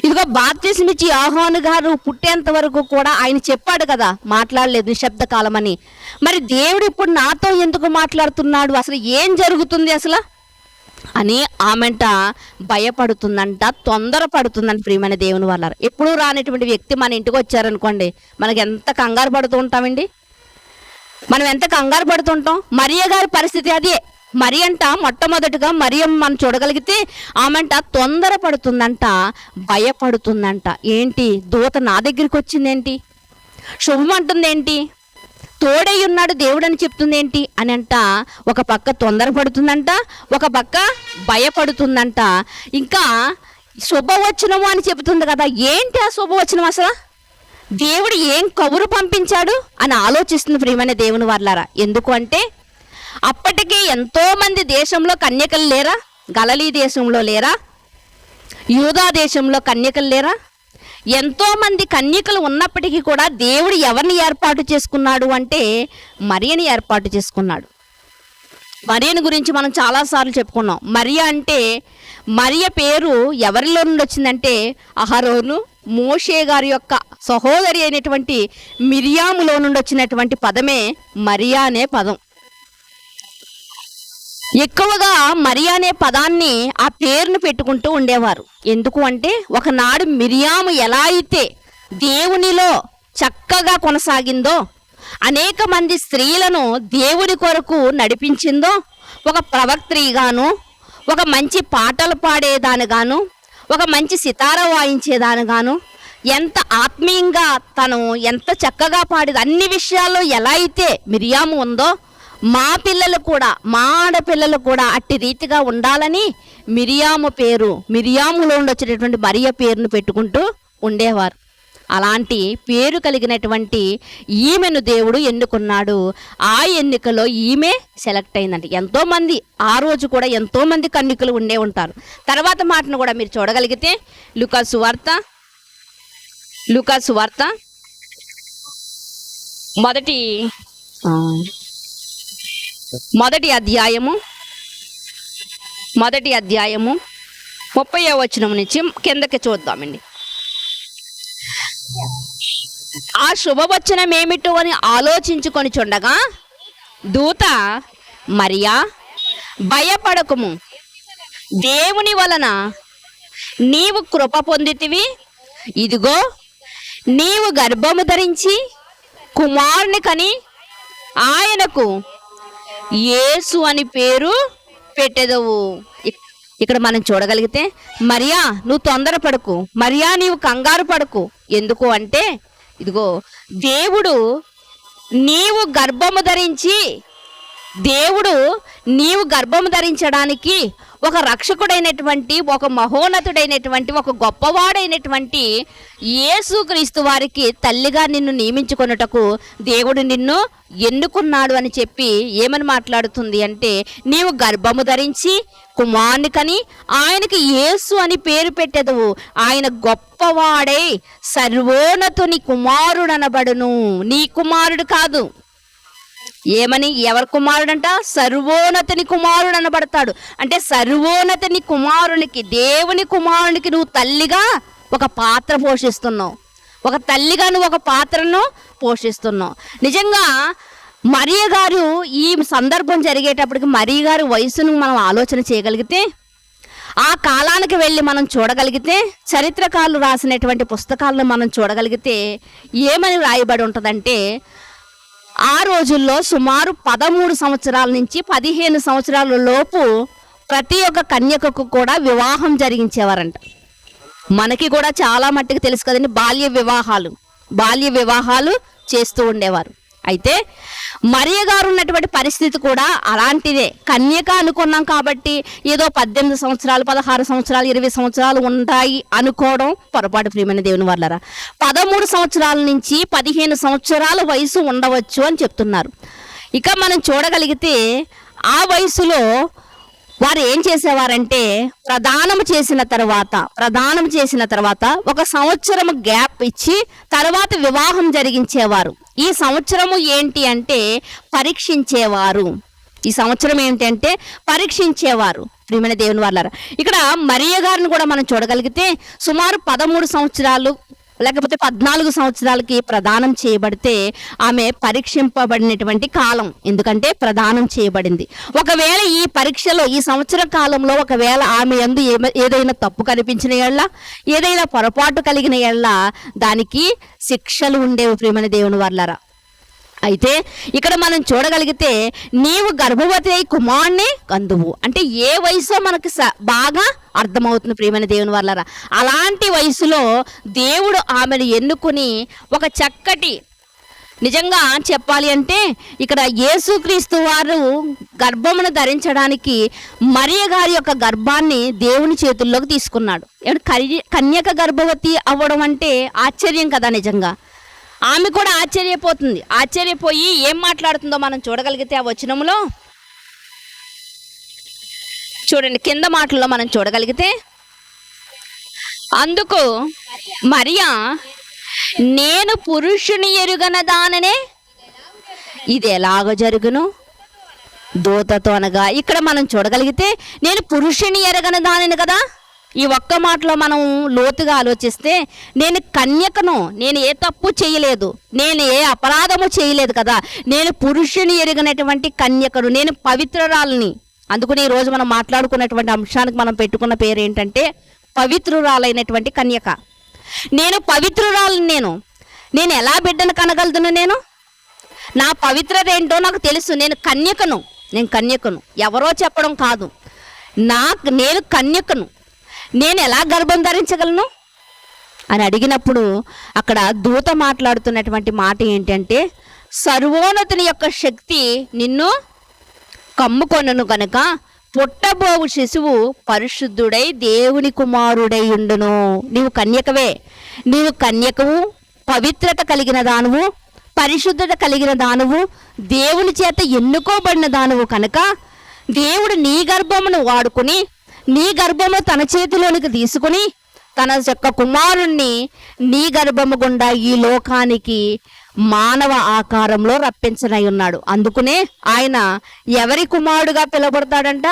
ఇదిగో బాప్తిస్మమిచ్చి యోహాను గారు పుట్టేంత వరకు కూడా ఆయన చెప్పాడు కదా, మాట్లాడలేదు, నిశ్శబ్ద కాలం అని. మరి దేవుడు ఇప్పుడు నాతో ఎందుకు మాట్లాడుతున్నాడు, అసలు ఏం జరుగుతుంది అసలు అని ఆమెంట భయపడుతుందంట, తొందరపడుతుందంట. ప్రియమైన దేవుని వల్ల ఎప్పుడూ రానటువంటి వ్యక్తి మన ఇంటికి వచ్చారనుకోండి, మనకి ఎంత కంగారు పడుతూ ఉంటామండి. మనం ఎంత కంగారు పడుతుంటాం. మరియ గారి పరిస్థితి అదే. మరి అంట మొట్టమొదటిగా మరియం మనం చూడగలిగితే ఆమెంట తొందరపడుతుందంట, భయపడుతుందంట. ఏంటి, దూత నా దగ్గరికి వచ్చిందేంటి, శుభం అంటుందేంటి, తోడై ఉన్నాడు దేవుడు అని చెప్తుందేంటి అని అంట. ఒక పక్క తొందరపడుతుందంట, ఒక పక్క భయపడుతుందంట. ఇంకా శుభవచనము అని చెబుతుంది కదా, ఏంటి ఆ శుభవచనం, అసలు దేవుడు ఏం కబురు పంపించాడు అని ఆలోచిస్తుంది ప్రియమైన దేవుని వారలారా. ఎందుకు అంటే అప్పటికే ఎంతోమంది దేశంలో కన్యకలు లేరా, గలిలయ దేశంలో లేరా, యూదా దేశంలో కన్యకలు లేరా, ఎంతోమంది కన్యకలు ఉన్నప్పటికీ కూడా దేవుడు ఎవరిని ఏర్పాటు చేసుకున్నాడు అంటే మరియని ఏర్పాటు చేసుకున్నాడు. మరియని గురించి మనం చాలాసార్లు చెప్పుకున్నాం. మరియ అంటే, మరియ పేరు ఎవరిలో నుండి వచ్చిందంటే అహరోను మోషే గారి యొక్క సహోదరి అయినటువంటి మిరియాములో నుండి వచ్చినటువంటి పదమే మరియా అనే పదం. ఎక్కువగా మరియా అనే పదాన్ని ఆ పేరును పెట్టుకుంటూ ఉండేవారు. ఎందుకు అంటే ఒకనాడు మిరియాము ఎలా అయితే దేవునిలో చక్కగా కొనసాగిందో, అనేక మంది స్త్రీలను దేవుని కొరకు నడిపించిందో, ఒక ప్రవక్త్రిగాను, ఒక మంచి పాటలు పాడేదానిగాను, ఒక మంచి సితార వాయించేదానిగాను, ఎంత ఆత్మీయంగా తను ఎంత చక్కగా పాడేది, అన్ని విషయాల్లో ఎలా అయితే మిరియాము ఉందో, మా పిల్లలు కూడా, మా ఆడపిల్లలు కూడా అట్టి రీతిగా ఉండాలని మిరియాము పేరు, మిరియాములో ఉండొచ్చినటువంటి మరియ పేరును పెట్టుకుంటూ ఉండేవారు. అలాంటి పేరు కలిగినటువంటి ఈమెను దేవుడు ఎన్నుకున్నాడు. ఆ ఎన్నికలో ఈమె సెలెక్ట్ అయిందంట. ఎంతోమంది ఆ రోజు కూడా ఎంతోమంది కన్యకలు ఉండే ఉంటారు. తర్వాత మాటను కూడా మీరు చూడగలిగితే లూకా సువార్త మొదటి అధ్యాయము 30వ వచనం నుంచి కిందకి చూద్దామండి. ఆ శుభవచనం ఏమిటో అని ఆలోచించుకొని చుండగా దూత, మరియా భయపడకుము, దేవుని వలన నీవు కృప పొందితివి, ఇదిగో నీవు గర్భము ధరించి కుమారుని కని ఆయనకు యేసు అని పేరు పెట్టెదవు. ఇక్కడ మనం చూడగలిగితే మరియా నువ్వు తొందరపడకు, మరియా నీవు కంగారు పడకు. ఎందుకు అంటే ఇదిగో దేవుడు నీవు గర్భము ధరించడానికి ఒక రక్షకుడైనటువంటి, ఒక మహోన్నతుడైనటువంటి, ఒక గొప్పవాడైనటువంటి యేసుక్రీస్తు వారికి తల్లిగా నిన్ను నియమించుకొనుటకు దేవుడు నిన్ను ఎన్నుకున్నాడు అని చెప్పి ఏమని మాట్లాడుతుంది అంటే, నీవు గర్భము ధరించి కుమారుని కని ఆయనకి యేసు అని పేరు పెట్టెదవు, ఆయన గొప్పవాడై సర్వోన్నతుని కుమారుడు అనబడును. నీ కుమారుడు కాదు, ఏమని, ఎవరి కుమారుడంట, సర్వోన్నతుని కుమారుడు అనబడతాడు. అంటే సర్వోన్నతుని కుమారునికి, దేవుని కుమారునికి నువ్వు తల్లిగా ఒక పాత్ర పోషిస్తున్నావు, ఒక తల్లిగా నువ్వు ఒక పాత్రను పోషిస్తున్నావు. నిజంగా మరియ గారు ఈ సందర్భం జరిగేటప్పటికి మరియ గారి వయసును మనం ఆలోచన చేయగలిగితే, ఆ కాలానికి వెళ్ళి మనం చూడగలిగితే, చరిత్రకారులు రాసినటువంటి పుస్తకాలను మనం చూడగలిగితే ఏమని రాయబడి ఉంటుందంటే, ఆ రోజుల్లో సుమారు 13 సంవత్సరాల నుంచి 15 సంవత్సరాల లోపు ప్రతి ఒక్క కన్యకకు కూడా వివాహం జరిగించేవారంట. మనకి కూడా చాలా మట్టుకు తెలుసు కదండి, బాల్య వివాహాలు చేస్తూ ఉండేవారు. అయితే మరియ గారు ఉన్నటువంటి పరిస్థితి కూడా అలాంటిదే. కన్యక అనుకున్నాం కాబట్టి ఏదో 18 సంవత్సరాలు, 16 సంవత్సరాలు, 20 సంవత్సరాలు ఉంటాయి అనుకోవడం పొరపాటు ప్రియమైన దేవుని వాళ్ళరా. 13 సంవత్సరాల నుంచి 15 సంవత్సరాల వయసు ఉండవచ్చు అని చెప్తున్నారు. ఇక మనం చూడగలిగితే ఆ వయసులో వారు ఏం చేసేవారంటే, ప్రదానం చేసిన తర్వాత 1 సంవత్సరం గ్యాప్ ఇచ్చి తర్వాత వివాహం జరిగించేవారు. ఈ సంవత్సరము ఏంటి అంటే పరీక్షించేవారు. ప్రియమైన దేవుని వాళ్ళారా, ఇక్కడ మరియ గారిని కూడా మనం చూడగలిగితే సుమారు 13 సంవత్సరాలు లేకపోతే 14 సంవత్సరాలకి ప్రదానం చేయబడితే ఆమె పరీక్షింపబడినటువంటి కాలం. ఎందుకంటే ప్రదానం చేయబడింది. ఒకవేళ ఈ పరీక్షలో, ఈ సంవత్సర కాలంలో ఒకవేళ ఆమె యందు ఏదైనా తప్పు కనిపించిన ఎడల, ఏదైనా పొరపాటు కలిగిన ఎడల దానికి శిక్షలు ఉండేవి ప్రియమైన దేవుని వాళ్ళారా. అయితే ఇక్కడ మనం చూడగలిగితే నీవు గర్భవతి అయి కుమారుణ్ణి కందువు అంటే ఏ వయసులో మనకి బాగా అర్థమవుతుంది ప్రియమైన దేవుని వల్లరా. అలాంటి వయసులో దేవుడు ఆమెను ఎన్నుకుని ఒక చక్కటి, నిజంగా చెప్పాలి అంటే ఇక్కడ యేసుక్రీస్తు వారు గర్భమును ధరించడానికి మరియ గారి యొక్క గర్భాన్ని దేవుని చేతుల్లోకి తీసుకున్నాడు. కన్యక గర్భవతి అవ్వడం అంటే ఆశ్చర్యం కదా. నిజంగా ఆమె కూడా ఆశ్చర్యపోతుంది. ఆశ్చర్యపోయి ఏం మాట్లాడుతుందో మనం చూడగలిగితే ఆ వచనంలో చూడండి, కింద మాటల్లో మనం చూడగలిగితే, అందుకు మరియా నేను పురుషుని ఎరుగన దాననే ఇది ఎలాగ జరుగును దూతతో అనగా. ఇక్కడ మనం చూడగలిగితే నేను పురుషుని ఎరగన దానిని కదా. ఈ ఒక్క మాటలో మనం లోతుగా ఆలోచిస్తే నేను కన్యకను, నేను ఏ తప్పు చేయలేదు, నేను ఏ అపరాధము చేయలేదు కదా, నేను పురుషుని ఎరిగినటువంటి కన్యకను, నేను పవిత్రురాలని. అందుకని ఈరోజు మనం మాట్లాడుకున్నటువంటి అంశానికి మనం పెట్టుకున్న పేరు ఏంటంటే పవిత్రురాలైనటువంటి కన్యక. నేను పవిత్రురాలని. నేను ఎలా బిడ్డను కనగలుగుతాను? నా పవిత్రత ఏంటో నాకు తెలుసు. నేను కన్యకను. ఎవరో చెప్పడం కాదు, నేను కన్యకను. నేను ఎలా గర్భం ధరించగలను అని అడిగినప్పుడు అక్కడ దూత మాట్లాడుతున్నటువంటి మాట ఏంటంటే, సర్వోన్నతుని యొక్క శక్తి నిన్ను కమ్ముకొనను కనుక పుట్టబోవు శిశువు పరిశుద్ధుడై దేవుని కుమారుడై ఉండును. నీవు కన్యకవే. నీవు కన్యకవు, పవిత్రత కలిగిన దానువు, పరిశుద్ధత కలిగిన దానువు, దేవుని చేత ఎన్నుకోబడిన దానువు కనుక దేవుడు నీ గర్భమును వాడుకుని, నీ గర్భము తన చేతిలోనికి తీసుకుని తన యొక్క కుమారుణ్ణి నీ గర్భము గుండా ఈ లోకానికి మానవ ఆకారంలో రప్పించనై ఉన్నాడు. అందుకునే ఆయన ఎవరి కుమారుడుగా పిలువబడతాడంట?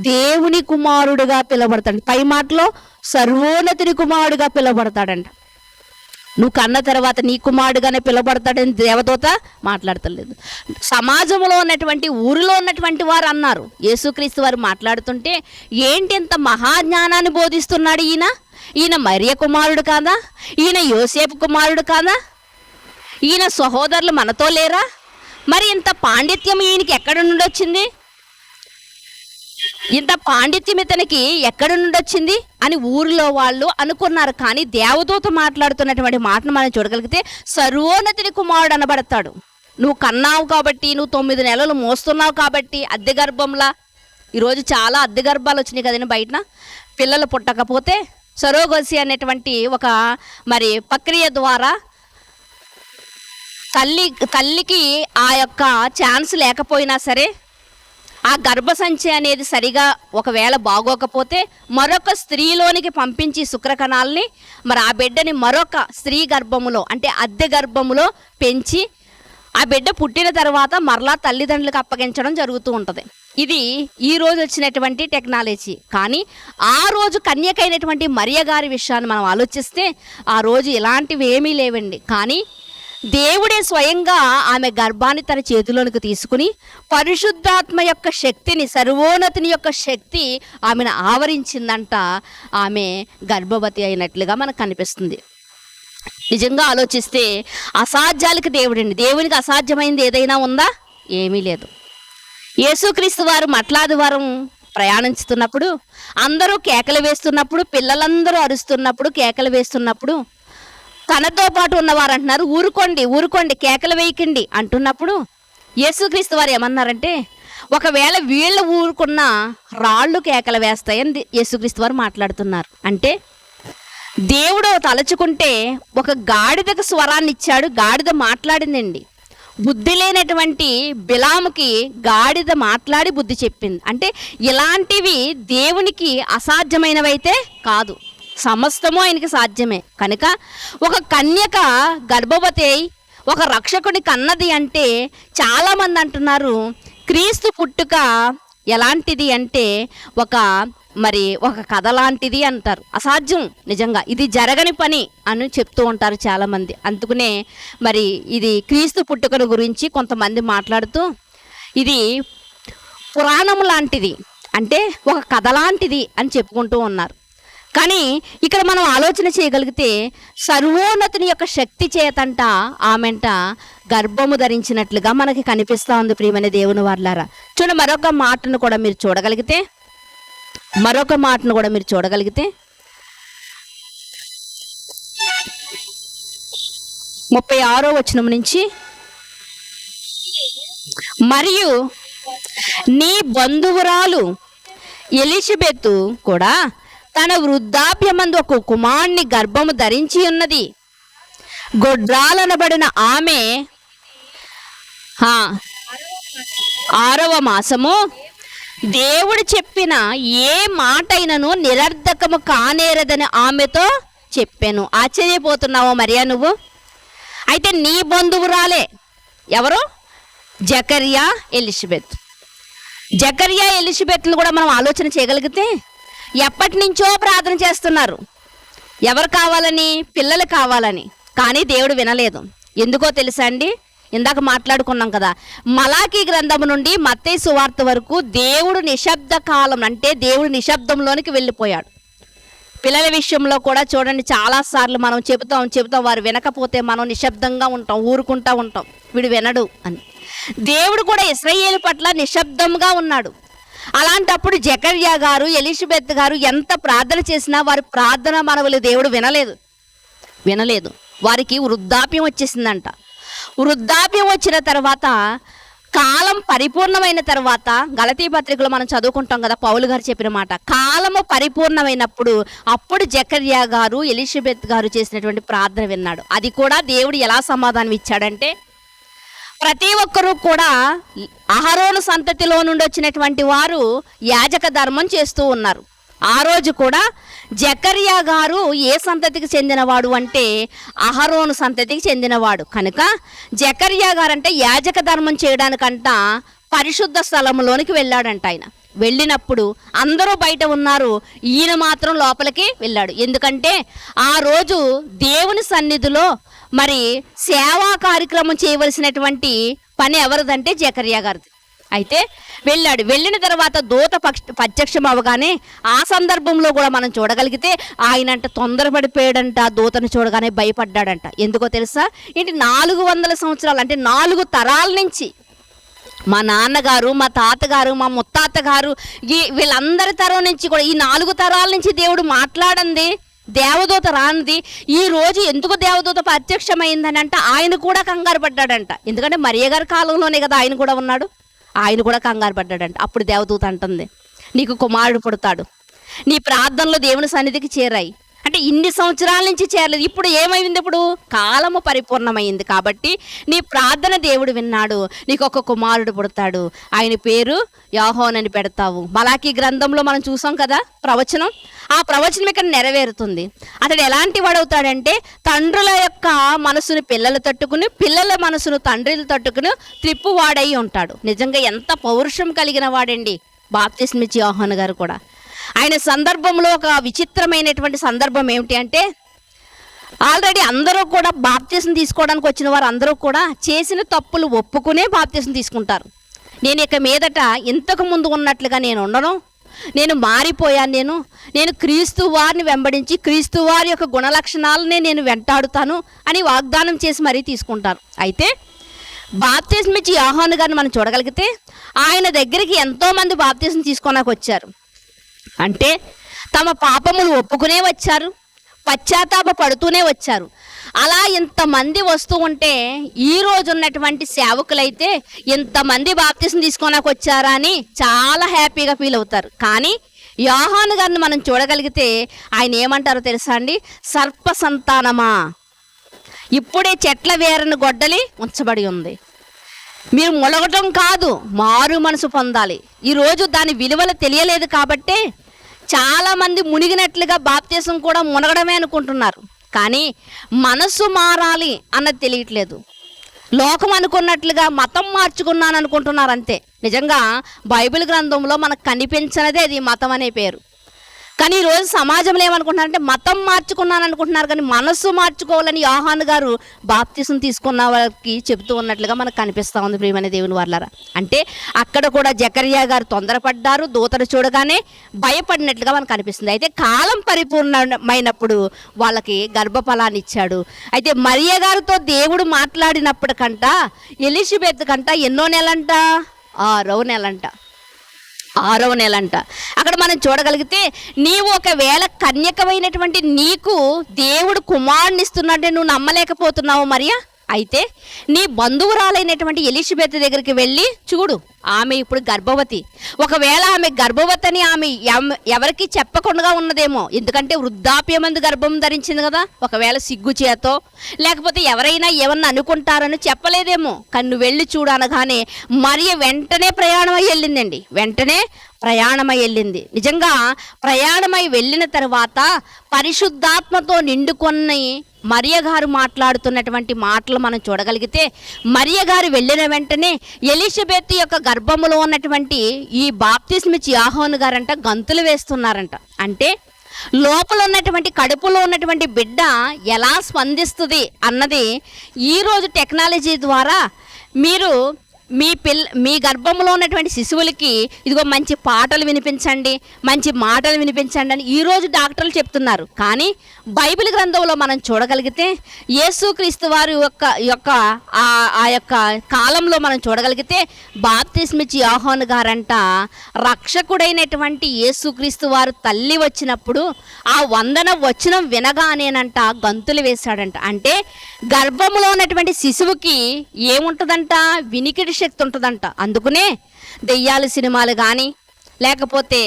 దేవుని కుమారుడుగా పిలువబడతాడు. పై మాటలో సర్వోన్నతుని కుమారుడుగా పిలువబడతాడంట. నువ్వు కన్న తర్వాత నీ కుమారుడుగానే పిలువబడతాడని దేవదూత మాట్లాడతలేదు. సమాజంలో ఉన్నటువంటి, ఊరిలో ఉన్నటువంటి వారు అన్నారు. యేసుక్రీస్తు వారు మాట్లాడుతుంటే, ఏంటి ఇంత మహాజ్ఞానాన్ని బోధిస్తున్నాడు ఈయన మరియ కుమారుడు కాదా? ఈయన యోసేపు కుమారుడు కాదా? ఈయన సహోదరులు మనతో లేరా? మరి ఇంత పాండిత్యం ఈయనకి ఎక్కడి నుండి వచ్చింది? ఇంత పాండిత్యం ఇతనికి ఎక్కడి నుండి వచ్చింది అని ఊరిలో వాళ్ళు అనుకున్నారు. కానీ దేవదూత మాట్లాడుతున్నటువంటి మాటను మనం చూడగలిగితే సర్వోన్నతుని కుమారుడు అనబడతాడు. నువ్వు కన్నావు కాబట్టి, నువ్వు 9 నెలలు మోస్తున్నావు కాబట్టి అద్దె గర్భంలా. ఈరోజు చాలా అద్దె గర్భాలు వచ్చినాయి కదండి బయట. పిల్లలు పుట్టకపోతే సరోగసి అనేటువంటి ఒక ప్రక్రియ ద్వారా తల్లికి ఆ యొక్క ఛాన్స్ లేకపోయినా సరే, ఆ గర్భసంచి అనేది సరిగా ఒకవేళ బాగోకపోతే మరొక స్త్రీలోనికి పంపించి శుక్రకణాలని ఆ బిడ్డని మరొక స్త్రీ గర్భములో అంటే అద్దె గర్భములో పెంచి ఆ బిడ్డ పుట్టిన తర్వాత మరలా తల్లిదండ్రులకు అప్పగించడం జరుగుతూ ఉంటుంది. ఇది ఈ రోజు వచ్చినటువంటి టెక్నాలజీ. కానీ ఆ రోజు కన్యకైనటువంటి మరియ గారి విషయాన్ని మనం ఆలోచిస్తే ఆ రోజు ఇలాంటివి ఏమీ లేవండి. కానీ దేవుడే స్వయంగా ఆమె గర్భాన్ని తన చేతిలోనికి తీసుకుని పరిశుద్ధాత్మ యొక్క శక్తిని, సర్వోన్నతుని యొక్క శక్తి ఆమెను ఆవరించిందంట. ఆమె గర్భవతి అయినట్లుగా మనకు కనిపిస్తుంది. నిజంగా ఆలోచిస్తే అసాధ్యాలకు దేవుడండి. దేవునికి అసాధ్యమైంది ఏదైనా ఉందా? ఏమీ లేదు. యేసుక్రీస్తు వారు మట్లాదివారం ప్రయాణిస్తున్నప్పుడు అందరూ కేకలు వేస్తున్నప్పుడు, పిల్లలందరూ అరుస్తున్నప్పుడు, కేకలు వేస్తున్నప్పుడు తనతో పాటు ఉన్నవారు అంటున్నారు, ఊరుకోండి కేకలు వేయకండి అంటున్నప్పుడు యేసుక్రీస్తు వారు ఏమన్నారంటే, ఒకవేళ వీళ్ళు ఊరుకున్న రాళ్ళు కేకలు వేస్తాయని యేసుక్రీస్తు వారు మాట్లాడుతున్నారు. అంటే దేవుడు తలచుకుంటే ఒక గాడిదకు స్వరాన్ని ఇచ్చాడు. గాడిద మాట్లాడిందండి. బుద్ధి లేనటువంటి బిలాముకి గాడిద మాట్లాడి బుద్ధి చెప్పింది. అంటే ఇలాంటివి దేవునికి అసాధ్యమైనవైతే కాదు, సమస్తము ఆయనకి సాధ్యమే. కనుక ఒక కన్యక గర్భవతి ఒక రక్షకుడి కన్నది అంటే చాలామంది అంటున్నారు క్రీస్తు పుట్టుక ఎలాంటిది అంటే ఒక కథ లాంటిది అంటారు. అసాధ్యం, నిజంగా ఇది జరగని పని అని చెప్తూ ఉంటారు చాలామంది. అందుకనే ఇది క్రీస్తు పుట్టుకను గురించి కొంతమంది మాట్లాడుతూ ఇది పురాణం లాంటిది అంటే ఒక కథ లాంటిది అని చెప్పుకుంటూ ఉన్నారు. కానీ ఇక్కడ మనం ఆలోచన చేయగలిగితే సర్వోన్నతుని యొక్క శక్తి చేతంట ఆమెంట గర్భము ధరించినట్లుగా మనకి కనిపిస్తూ ఉంది ప్రియమైన దేవుని వారలారా. చూడండి, మరొక మాటను కూడా మీరు చూడగలిగితే 36వ వచనం నుంచి, మరియు నీ బంధువురాలు ఎలిజబెతు కూడా తన వృద్ధాప్యమందు ఒక కుమారుని గర్భము ధరించి ఉన్నది. గొడ్రాలనబడిన ఆమె 6వ మాసము దేవుడు చెప్పిన ఏ మాట అయినను నిరర్ధకము కానేరదని ఆమెతో చెప్పాను. ఆశ్చర్యపోతున్నావా మరియా నువ్వు? అయితే నీ బంధువురాలే ఎవరు? జకర్యా ఎలిజబెత్లు కూడా మనం ఆలోచన చేయగలిగితే ఎప్పటి నుంచో ప్రార్థన చేస్తున్నారు. ఎవరు కావాలని? పిల్లలు కావాలని. కానీ దేవుడు వినలేదు. ఎందుకో తెలుసా అండి? ఇందాక మాట్లాడుకున్నాం కదా, మలాకీ గ్రంథము నుండి మత్తయి సువార్త వరకు దేవుడు నిశ్శబ్ద కాలం, అంటే దేవుడు నిశ్శబ్దంలోనికి వెళ్ళిపోయాడు. పిల్లల విషయంలో కూడా చూడండి, చాలాసార్లు మనం చెబుతాం, వారు వినకపోతే మనం నిశ్శబ్దంగా ఉంటాం, ఊరుకుంటా ఉంటాం, వీడు వినడు అని. దేవుడు కూడా ఇశ్రాయేలు పట్ల నిశ్శబ్దంగా ఉన్నాడు. అలాంటప్పుడు జకర్యా గారు, ఎలిజబెత్ గారు ఎంత ప్రార్థన చేసినా వారి ప్రార్థన మనవులు దేవుడు వినలేదు. వారికి వృద్ధాప్యం వచ్చేసిందంట. వృద్ధాప్యం వచ్చిన తర్వాత, కాలం పరిపూర్ణమైన తర్వాత, గలతీ పత్రికలో మనం చదువుకుంటాం కదా, పౌలు గారు చెప్పిన మాట, కాలము పరిపూర్ణమైనప్పుడు అప్పుడు జకర్యా గారు, ఎలిజబెత్ గారు చేసినటువంటి ప్రార్థన విన్నాడు. అది కూడా దేవుడు ఎలా సమాధానం ఇచ్చాడంటే, ప్రతి ఒక్కరూ కూడా అహరోను సంతతిలో నుండి వచ్చినటువంటి వారు యాజక ధర్మం చేస్తూ ఉన్నారు. ఆ రోజు కూడా జకర్యా గారు ఏ సంతతికి చెందినవాడు అంటే అహరోను సంతతికి చెందినవాడు కనుక జకర్యా గారు అంటే యాజక ధర్మం చేయడానికంట పరిశుద్ధ స్థలంలోనికి వెళ్ళాడంట. ఆయన వెళ్ళినప్పుడు అందరూ బయట ఉన్నారు, ఈయన మాత్రం లోపలికి వెళ్ళాడు. ఎందుకంటే ఆ రోజు దేవుని సన్నిధిలో మరి సేవా కార్యక్రమం చేయవలసినటువంటి పని ఎవరిదంటే జకర్యా గారిది. అయితే వెళ్ళాడు. వెళ్ళిన తర్వాత దూత ప్రత్యక్షం అవగానే ఆ సందర్భంలో కూడా మనం చూడగలిగితే ఆయనంట తొందరపడిపోయాడంట. దూతను చూడగానే భయపడ్డాడంట. ఎందుకో తెలుసా? ఏంటి 400 సంవత్సరాలు అంటే 4 తరాల నుంచి మా నాన్నగారు, మా తాతగారు, మా ముత్తాత గారు, వీళ్ళందరి తరం నుంచి కూడా ఈ 4 తరాల నుంచి దేవుడు మాట్లాడండి, దేవదూత రానిది. ఈ రోజు ఎందుకు దేవదూత ప్రత్యక్షమైందని అంటే ఆయన కూడా కంగారు పడ్డాడంట. ఎందుకంటే మరియ గారి కాలంలోనే కదా ఆయన కూడా ఉన్నాడు. ఆయన కూడా కంగారు పడ్డాడంట. అప్పుడు దేవదూత అంటుంది, నీకు కుమారుడు పుడతాడు, నీ ప్రార్థనలో దేవుని సన్నిధికి చేరాయి. అంటే ఇన్ని సంవత్సరాల నుంచి చేరలేదు. ఇప్పుడు ఏమైంది? ఇప్పుడు కాలము పరిపూర్ణమైంది కాబట్టి నీ ప్రార్థన దేవుడు విన్నాడు, నీకు ఒక కుమారుడు పుడతాడు, ఆయన పేరు యోహాను అని పెడతావు. మలాకీ గ్రంథంలో మనం చూసాం కదా ప్రవచనం. ఆ ప్రవచనం ఇక్కడ నెరవేరుతుంది. అతడు ఎలాంటి వాడవుతాడంటే తండ్రుల యొక్క మనసును పిల్లలు తట్టుకుని, పిల్లల మనసును తండ్రులు తట్టుకుని త్రిప్పువాడై ఉంటాడు. నిజంగా ఎంత పౌరుషం కలిగిన వాడండి బాప్తిస్మిచ్చి యోహాను గారు కూడా. ఆయన సందర్భంలో ఒక విచిత్రమైనటువంటి సందర్భం ఏమిటి అంటే, ఆల్రెడీ అందరూ కూడా బాప్తిసం తీసుకోవడానికి వచ్చిన వారు అందరూ కూడా చేసిన తప్పులు ఒప్పుకునే బాప్తిసం తీసుకుంటారు. నేను ఇక మీదట ఇంతకు ముందు ఉన్నట్లుగా నేను ఉండను, నేను మారిపోయాను, నేను క్రీస్తు వారిని వెంబడించి క్రీస్తు వారి యొక్క గుణలక్షణాలనే నేను వెంటాడుతాను అని వాగ్దానం చేసి మరీ తీసుకుంటారు. అయితే బాప్తిసం ఇచ్చి యోహాను గారిని మనం చూడగలిగితే ఆయన దగ్గరికి ఎంతోమంది బాప్తిసం తీసుకోడానికి వచ్చారు. అంటే తమ పాపములు ఒప్పుకునే వచ్చారు, పశ్చాత్తాప పడుతూనే వచ్చారు. అలా ఇంతమంది వస్తూ ఉంటే ఈ రోజు ఉన్నటువంటి సేవకులైతే ఇంతమంది బాప్తిసం తీసుకోడానికి వచ్చారా అని చాలా హ్యాపీగా ఫీల్ అవుతారు. కానీ యోహాను గారిని మనం చూడగలిగితే ఆయన ఏమంటారో తెలుసా అండి? సర్ప సంతానమా, ఇప్పుడే చెట్ల వేరను గొడ్డలి ఉంచబడి ఉంది, మీరు మొలగటం కాదు మారు మనసు పొందాలి. ఈరోజు దాని విలువలు తెలియలేదు కాబట్టే చాలామంది మునిగినట్లుగా బాప్తిసం కూడా మునగడమే అనుకుంటున్నారు. కానీ మనసు మారాలి అన్నది తెలియట్లేదు. లోకం అనుకున్నట్లుగా మతం మార్చుకున్నాను అనుకుంటున్నారు అంతే. నిజంగా బైబిల్ గ్రంథంలో మనకు కనిపించినదే అది మతం అనే పేరు. కానీ ఈరోజు సమాజంలో ఏమనుకుంటున్నారంటే మతం మార్చుకున్నాను అనుకుంటున్నారు, కానీ మనస్సు మార్చుకోవాలని యోహాను గారు బాప్తిసం తీసుకున్న వాళ్ళకి చెబుతూ ఉన్నట్లుగా మనకు కనిపిస్తూ ఉంది ప్రియమైన దేవుని వాళ్ళారా. అంటే అక్కడ కూడా జకర్యా గారు తొందరపడ్డారు, దూతను చూడగానే భయపడినట్లుగా మనకు కనిపిస్తుంది. అయితే కాలం పరిపూర్ణమైనప్పుడు వాళ్ళకి గర్భఫలాన్ని ఇచ్చాడు. అయితే మరియ గారితో దేవుడు మాట్లాడినప్పటికంట ఎలిజబెత్ కంట ఎన్నో నెలంట, 6వ నెలంట. అక్కడ మనం చూడగలిగితే నీవు ఒకవేళ కన్యకమైనటువంటి నీకు దేవుడు కుమారుని ఇస్తున్నట్టే నువ్వు నమ్మలేకపోతున్నావు మరియా. అయితే నీ బంధువురాలైనటువంటి ఎలిజబెత్ దగ్గరికి వెళ్ళి చూడు, ఆమె ఇప్పుడు గర్భవతి. ఒకవేళ ఆమె గర్భవతి అని ఆమె ఎవరికి చెప్పకుండా ఉన్నదేమో, ఎందుకంటే వృద్ధాప్యమందు గర్భం ధరించింది కదా. ఒకవేళ సిగ్గు చేతో లేకపోతే ఎవరైనా ఏమన్నా అనుకుంటారని చెప్పలేదేమో. కానీ నువ్వు వెళ్ళి చూడు అనగానే మరియ వెంటనే ప్రయాణమై వెళ్ళిందండి. ప్రయాణమై వెళ్ళింది. నిజంగా ప్రయాణమై వెళ్ళిన తర్వాత పరిశుద్ధాత్మతో నిండుకొని మరియ గారు మాట్లాడుతున్నటువంటి మాటలు మనం చూడగలిగితే, మరియ గారు వెళ్ళిన వెంటనే ఎలిజబెత్ యొక్క గర్భములో ఉన్నటువంటి ఈ బాప్తిస్మిచ్చి యోహాను గారంట గంతులు వేస్తున్నారంట. అంటే లోపల ఉన్నటువంటి కడుపులో ఉన్నటువంటి బిడ్డ ఎలా స్పందిస్తుంది అన్నది ఈరోజు టెక్నాలజీ ద్వారా మీరు మీ గర్భంలో ఉన్నటువంటి శిశువులకి ఇదిగో మంచి పాటలు వినిపించండి, మంచి మాటలు వినిపించండి అని ఈరోజు డాక్టర్లు చెప్తున్నారు. కానీ బైబిల్ గ్రంథంలో మనం చూడగలిగితే యేసుక్రీస్తు వారి ఆ యొక్క కాలంలో మనం చూడగలిగితే బాప్తిస్మిచ్చి యోహాను గారంట రక్షకుడైనటువంటి యేసుక్రీస్తు వారు తల్లి వచ్చినప్పుడు ఆ వందన వచనం వినగానేనంట గంతులు వేశాడంట. అంటే గర్భంలో ఉన్నటువంటి శిశువుకి ఏముంటుందంట, వినికిడి శక్తి ఉంటుందంట. అందుకనే దెయ్యాల సినిమాలు కానీ లేకపోతే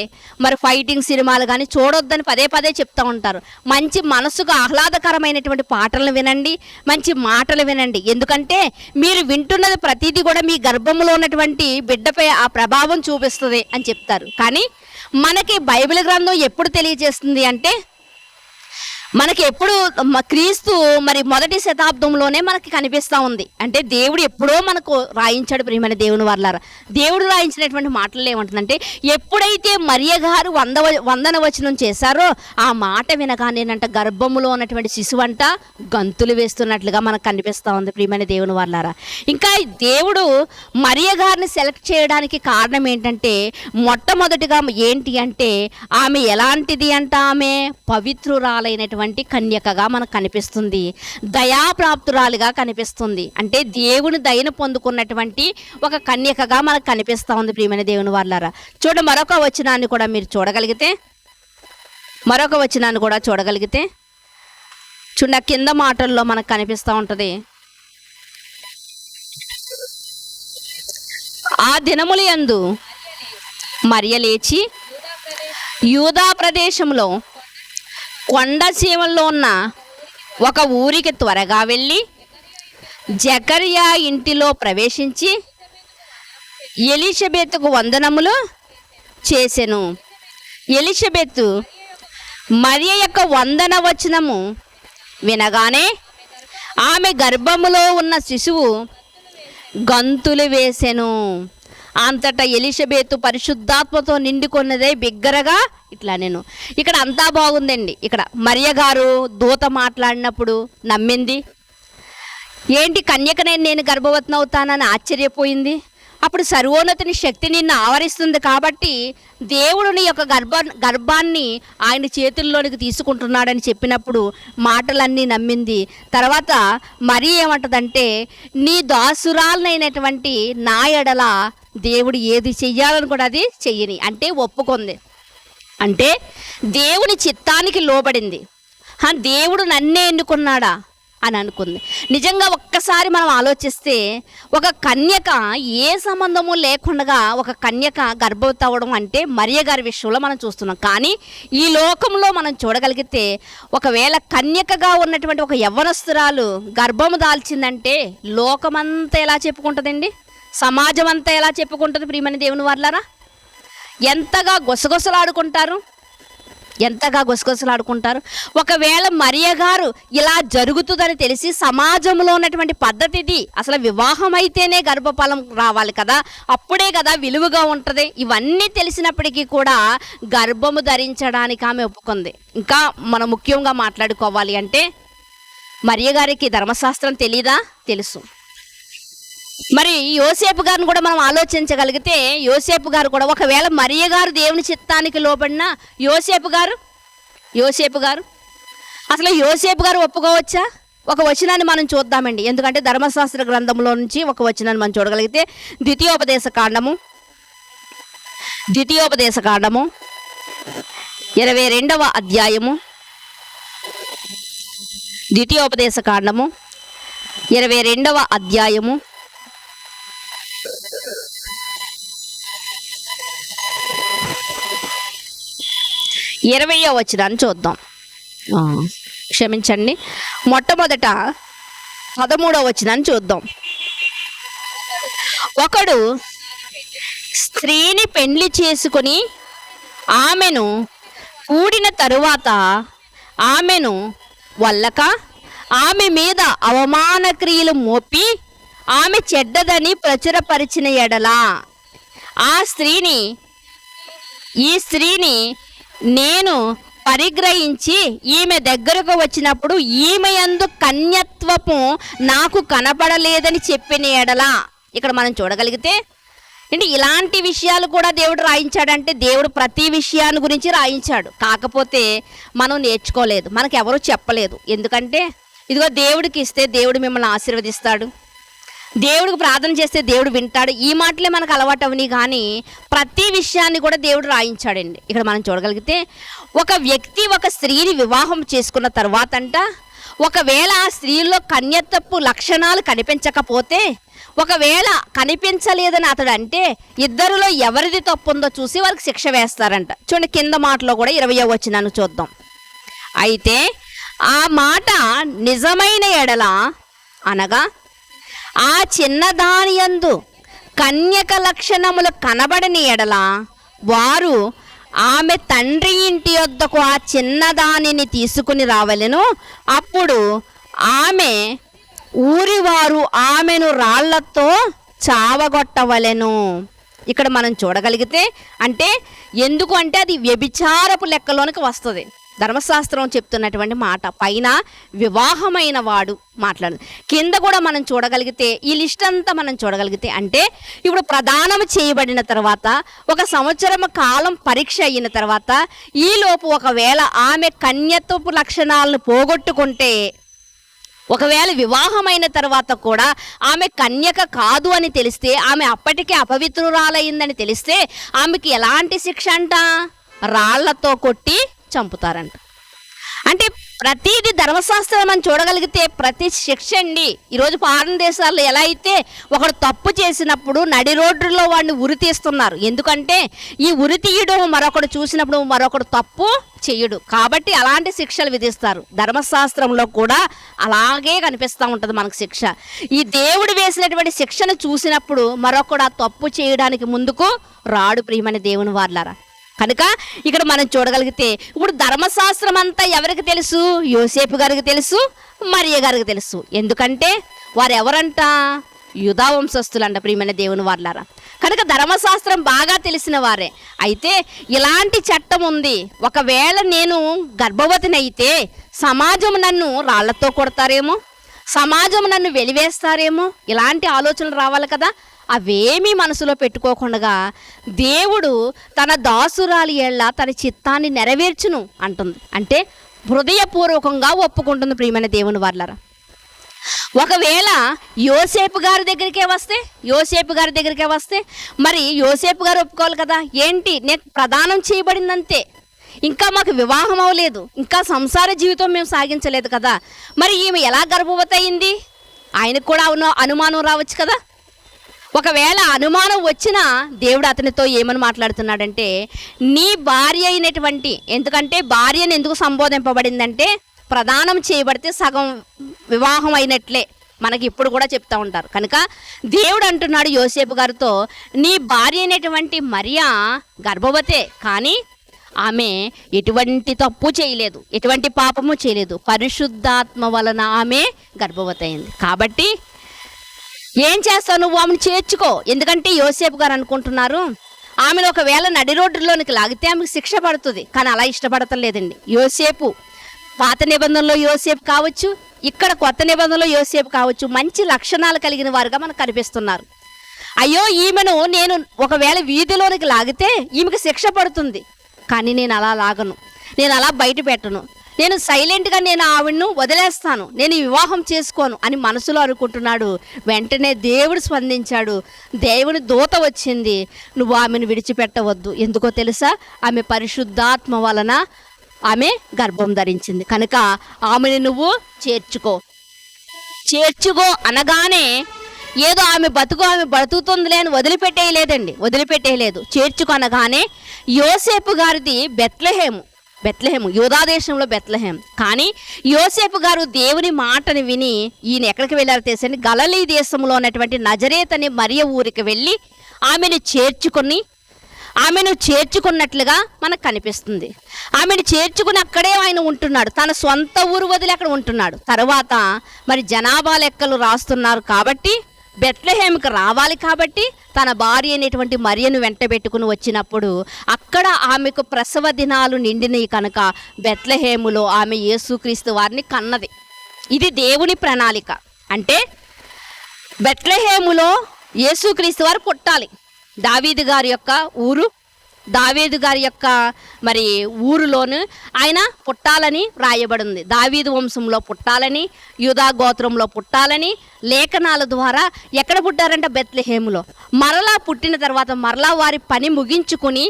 మరి ఫైటింగ్ సినిమాలు కానీ చూడొద్దని పదే చెప్తూ ఉంటారు. మంచి మనసుకు ఆహ్లాదకరమైనటువంటి పాటలను వినండి, మంచి మాటలు వినండి. ఎందుకంటే మీరు వింటున్నది ప్రతిదీ కూడా మీ గర్భంలో ఉన్నటువంటి బిడ్డపై ఆ ప్రభావం చూపిస్తుంది అని చెప్తారు. కానీ మనకి బైబిల్ గ్రంథం ఎప్పుడు తెలియజేస్తుంది అంటే, మనకి ఎప్పుడు క్రీస్తు మరి మొదటి శతాబ్దంలోనే మనకి కనిపిస్తూ ఉంది. అంటే దేవుడు ఎప్పుడో మనకు రాయించాడు ప్రియమైన దేవుని వాళ్ళారా. దేవుడు రాయించినటువంటి మాటలు ఏమంటుందంటే, ఎప్పుడైతే మరియ గారు వందన వచనం చేశారో ఆ మాట వినగానేనంట గర్భములో ఉన్నటువంటి శిశువంట గంతులు వేస్తున్నట్లుగా మనకు కనిపిస్తూ ఉంది ప్రియమైన దేవుని వాళ్ళారా. ఇంకా దేవుడు మరియ గారిని సెలెక్ట్ చేయడానికి కారణం ఏంటంటే, మొట్టమొదటిగా ఏంటి అంటే ఆమె ఎలాంటిది అంట, ఆమె పవిత్రురాలైనటువంటి కన్యకగా మనకు కనిపిస్తుంది, దయాప్రాప్తురాలుగా కనిపిస్తుంది. అంటే దేవుని దయను పొందుకున్నటువంటి ఒక కన్యకగా మనకు కనిపిస్తూ ఉంది ప్రియమైన దేవుని వాళ్ళారా. మరొక వచనాన్ని కూడా మీరు చూడగలిగితే కింద మాటల్లో మనకు కనిపిస్తూ ఉంటుంది. ఆ దినముల యందు మరియ లేచి యూదా ప్రదేశంలో కొండ సీమల్లో ఉన్న ఒక ఊరికి త్వరగా వెళ్ళి జకర్యా ఇంటిలో ప్రవేశించి ఎలిజబెత్కు వందనములు చేసెను. ఎలిజబెత్ మరియ యొక్క వందన వచనము వినగానే ఆమె గర్భములో ఉన్న శిశువు గంతులు వేసెను. అంతటా ఎలిజబెత్ పరిశుద్ధాత్మతో నిండుకొన్నదే బిగ్గరగా ఇట్లా నేను ఇక్కడ అంతా బాగుందండి. ఇక్కడ మరియ గారు దూత మాట్లాడినప్పుడు నమ్మింది. ఏంటి కన్యకనే నేను గర్భవతిని అవుతానని ఆశ్చర్యపోయింది. అప్పుడు సర్వోన్నతుని శక్తి నిన్ను ఆవరిస్తుంది కాబట్టి దేవుడు నీ యొక్క గర్భాన్ని ఆయన చేతుల్లోనికి తీసుకుంటున్నాడని చెప్పినప్పుడు మాటలన్నీ నమ్మింది. తర్వాత మరి ఏమంటదంటే, నీ దాసురాలనైనటువంటి నా ఎడల దేవుడు ఏది చెయ్యాలని కూడా అది చెయ్యని అంటే ఒప్పుకుంది. అంటే దేవుని చిత్తానికి లోబడింది. దేవుడు నన్నే ఎన్నుకున్నాడా అని అనుకుంది. నిజంగా ఒక్కసారి మనం ఆలోచిస్తే ఒక కన్యక ఏ సంబంధము లేకుండా ఒక కన్యక గర్భవతి అవ్వడం అంటే మరియ గారి విషయంలో మనం చూస్తున్నాం. కానీ ఈ లోకంలో మనం చూడగలిగితే ఒకవేళ కన్యకగా ఉన్నటువంటి ఒక యవ్వనస్తురాలు గర్భము దాల్చిందంటే లోకమంతా ఎలా చెప్పుకుంటుందండి, సమాజం అంతా ఎలా చెప్పుకుంటుంది ప్రియమైన దేవుని వాళ్ళారా. ఎంతగా గుసగుసలాడుకుంటారు. ఎంతగా గుసగుసలాడుకుంటారు. ఒకవేళ మరియ గారు ఇలా జరుగుతుందని తెలిసి సమాజంలో ఉన్నటువంటి పద్ధతి ఇది, అసలు వివాహం అయితేనే గర్భఫలం రావాలి కదా, అప్పుడే కదా విలువగా ఉంటుంది, ఇవన్నీ తెలిసినప్పటికీ కూడా గర్భము ధరించడానికి ఆమె ఒప్పుకుంది. ఇంకా మనం ముఖ్యంగా మాట్లాడుకోవాలి అంటే మరియ గారికి ధర్మశాస్త్రం తెలీదా? తెలుసు. మరి యోసేపు గారిని కూడా మనం ఆలోచించగలిగితే యోసేపు గారు కూడా ఒకవేళ మరియ గారు దేవుని చిత్తానికి లోబడిన యోసేపు గారు అసలు యోసేపు గారు ఒప్పుకోవచ్చా? ఒక వచనాన్ని మనం చూద్దామండి. ఎందుకంటే ధర్మశాస్త్ర గ్రంథంలో నుంచి ఒక వచనాన్ని మనం చూడగలిగితే ద్వితీయోపదేశ కాండము 22వ అధ్యాయము, ద్వితీయోపదేశ కాండము 22వ అధ్యాయము 20వ వచనాన్ని చూద్దాం. క్షమించండి, మొట్టమొదట 13వ వచనాన్ని చూద్దాం. ఒకడు స్త్రీని పెండ్లి చేసుకుని ఆమెను కూడిన తరువాత ఆమెను వల్లక ఆమె మీద అవమాన క్రియలు మోపి ఆమె చెడ్డదని ప్రచురపరిచిన ఎడల ఈ స్త్రీని నేను పరిగ్రహించి ఈమె దగ్గరకు వచ్చినప్పుడు ఈమె యందు కన్యత్వపు నాకు కనపడలేదని చెప్పిన ఎడల. ఇక్కడ మనం చూడగలిగితే అంటే ఇలాంటి విషయాలు కూడా దేవుడు రాయించాడంటే దేవుడు ప్రతి విషయాన్ని గురించి రాయించాడు. కాకపోతే మనం నేర్చుకోలేదు, మనకు ఎవరు చెప్పలేదు. ఎందుకంటే ఇదిగో దేవుడికి ఇస్తే దేవుడు మిమ్మల్ని ఆశీర్వదిస్తాడు, దేవుడికి ప్రార్థన చేస్తే దేవుడు వింటాడు, ఈ మాటలే మనకు అలవాటు అవని. కానీ ప్రతి విషయాన్ని కూడా దేవుడు రాయించాడండి. ఇక్కడ మనం చూడగలిగితే ఒక వ్యక్తి ఒక స్త్రీని వివాహం చేసుకున్న తర్వాత ఒకవేళ ఆ స్త్రీలో కన్యత్వపు లక్షణాలు కనిపించకపోతే, ఒకవేళ కనిపించలేదని అతడు అంటే ఇద్దరిలో ఎవరిది తప్పు ఉందో చూసి వారికి శిక్ష వేస్తారంట. చూడండి కింద మాటలో కూడా 20వ వచనాన్ని చూద్దాం. అయితే ఆ మాట నిజమైన ఎడల అనగా ఆ చిన్నదానియందు కన్యక లక్షణములు కనబడని ఎడల వారు ఆమె తండ్రి ఇంటి వద్దకు ఆ చిన్నదానిని తీసుకుని రావలెను. అప్పుడు ఆమె ఊరివారు ఆమెను రాళ్లతో చావగొట్టవలెను. ఇక్కడ మనం చూడగలిగితే అంటే ఎందుకు అంటే అది వ్యభిచారపు లెక్కలోనికి వస్తుంది. ధర్మశాస్త్రం చెప్తున్నటువంటి మాట పైన వివాహమైన వాడు మాట్లాడు, కింద కూడా మనం చూడగలిగితే ఈ లిస్ట్ అంతా మనం చూడగలిగితే అంటే ఇప్పుడు ప్రదానం చేయబడిన తర్వాత 1 సంవత్సరం కాలం పరీక్ష అయిన తర్వాత ఈలోపు ఒకవేళ ఆమె కన్యత్వపు లక్షణాలను పోగొట్టుకుంటే, ఒకవేళ వివాహమైన తర్వాత కూడా ఆమె కన్యక కాదు అని తెలిస్తే, ఆమె అప్పటికే అపవిత్రురాలయ్యిందని తెలిస్తే ఆమెకి ఎలాంటి శిక్ష అంట? రాళ్లతో కొట్టి చంపుతారంట. అంటే ప్రతిదీ ధర్మశాస్త్రం అని చూడగలిగితే ప్రతి శిక్ష అండి. ఈరోజు ఫారిన్ దేశాల్లో ఎలా అయితే ఒకడు తప్పు చేసినప్పుడు నడి రోడ్డులో వాడిని ఉరి తీస్తున్నారు. ఎందుకంటే ఈ ఉరి తీయడం మరొకడు చూసినప్పుడు మరొకడు తప్పు చెయ్యడు కాబట్టి అలాంటి శిక్షలు విధిస్తారు. ధర్మశాస్త్రంలో కూడా అలాగే కనిపిస్తూ ఉంటుంది మనకు శిక్ష. ఈ దేవుడు వేసినటువంటి శిక్షను చూసినప్పుడు మరొకడు ఆ తప్పు చేయడానికి ముందుకు రాడు. ప్రియమైన దేవుని వారలారా, కనుక ఇక్కడ మనం చూడగలిగితే ఇప్పుడు ధర్మశాస్త్రం అంతా ఎవరికి తెలుసు? యోసేపు గారికి తెలుసు, మరియ గారికి తెలుసు. ఎందుకంటే వారు ఎవరంట? యూదా వంశస్థులంట. ప్రియమైన దేవుని వారలారా, కనుక ధర్మశాస్త్రం బాగా తెలిసిన వారే. అయితే ఇలాంటి చట్టం ఉంది, ఒకవేళ నేను గర్భవతిని అయితే సమాజం నన్ను రాళ్లతో కొడతారేమో, సమాజం నన్ను వెలివేస్తారేమో, ఇలాంటి ఆలోచనలు రావాలి కదా. అవేమీ మనసులో పెట్టుకోకుండా దేవుడు తన దాసురాలి ఏళ్ళ తన చిత్తాన్ని నెరవేర్చును అంటుంది. అంటే హృదయపూర్వకంగా ఒప్పుకుంటుంది. ప్రియమైన దేవుని వారలారా, ఒకవేళ యోసేపు గారి దగ్గరికే వస్తే మరి యోసేపు గారు ఒప్పుకోవాలి కదా. ఏంటి, నేను ప్రదానం చేయబడిందంతే, ఇంకా మాకు వివాహం అవ్వలేదు, ఇంకా సంసార జీవితం మేము సాగించలేదు కదా, మరి ఈమె ఎలా గర్భవతి అయింది? ఆయనకు కూడా అనుమానం రావచ్చు కదా. ఒకవేళ అనుమానం వచ్చినా దేవుడు అతనితో ఏమని మాట్లాడుతున్నాడంటే, నీ భార్య అయినటువంటి, ఎందుకంటే భార్యను ఎందుకు సంబోధింపబడిందంటే ప్రదానం చేయబడితే సగం వివాహం అయినట్లే మనకి ఇప్పుడు కూడా చెప్తూ ఉంటారు. కనుక దేవుడు అంటున్నాడు యోసేపు గారితో, నీ భార్య అయినటువంటి మరియా గర్భవతే, కానీ ఆమె ఎటువంటి తప్పు చేయలేదు, ఎటువంటి పాపము చేయలేదు. పరిశుద్ధాత్మ వలన ఆమె గర్భవతి అయింది. కాబట్టి ఏం చేస్తావు, నువ్వు ఆమెను చేర్చుకో. ఎందుకంటే యోసేపు గారు అనుకుంటున్నారు ఆమెను ఒకవేళ నడి రోడ్డులోనికి లాగితే ఆమెకు శిక్ష పడుతుంది. కానీ అలా ఇష్టపడతలేదండి. యోసేపు పాత నిబంధనలో యోసేపు కావచ్చు, ఇక్కడ కొత్త నిబంధనలో యోసేపు కావచ్చు, మంచి లక్షణాలు కలిగిన వారుగా మనకు కనిపిస్తున్నారు. అయ్యో ఈమెను నేను ఒకవేళ వీధిలోనికి లాగితే ఈమెకు శిక్ష పడుతుంది, కానీ నేను అలా లాగను, నేను అలా బయట పెట్టను, నేను సైలెంట్గా నేను ఆవిడను వదిలేస్తాను, నేను వివాహం చేసుకోను అని మనసులో అనుకుంటున్నాడు. వెంటనే దేవుడు స్పందించాడు. దేవుని దూత వచ్చింది, నువ్వు ఆమెను విడిచిపెట్టవద్దు. ఎందుకో తెలుసా, ఆమె పరిశుద్ధాత్మ వలన ఆమె గర్భం ధరించింది కనుక ఆమెను నువ్వు చేర్చుకో అనగానే ఏదో ఆమె బతుకుతుందిలే అని వదిలిపెట్టేయలేదు. చేర్చుకో అనగానే యోసేపు గారిది బెత్లెహేము యూదా దేశంలో బెత్లెహేం. కానీ యోసేపు గారు దేవుని మాటని విని ఈయన ఎక్కడికి వెళ్ళారో తెలుసండి, గలిలయ దేశంలో ఉన్నటువంటి నజరేత్ అనే మరియ ఊరికి వెళ్ళి ఆమెను చేర్చుకున్నట్లుగా మనకు కనిపిస్తుంది. ఆమెను చేర్చుకుని అక్కడే ఆయన ఉంటున్నాడు, తన సొంత ఊరు వదిలి అక్కడ ఉంటున్నాడు. తర్వాత మరి జనాభా లెక్కలు రాస్తున్నారు కాబట్టి బెత్లెహేముకి రావాలి కాబట్టి తన భార్య అయినటువంటి మరియను వెంటబెట్టుకుని వచ్చినప్పుడు అక్కడ ఆమెకు ప్రసవ దినాలు నిండినవి కనుక బెత్లెహేములో ఆమె యేసుక్రీస్తు వారిని కన్నది. ఇది దేవుని ప్రణాళిక. అంటే బెత్లెహేములో యేసుక్రీస్తు వారు పుట్టాలి. దావీదు గారి యొక్క మరి ఊరులోను ఆయన పుట్టాలని రాయబడింది. దావీదు వంశంలో పుట్టాలని, యూదా గోత్రంలో పుట్టాలని లేఖనాల ద్వారా ఎక్కడ పుట్టారంటే బెత్లెహేములో. మరలా పుట్టిన తర్వాత మరలా వారి పని ముగించుకుని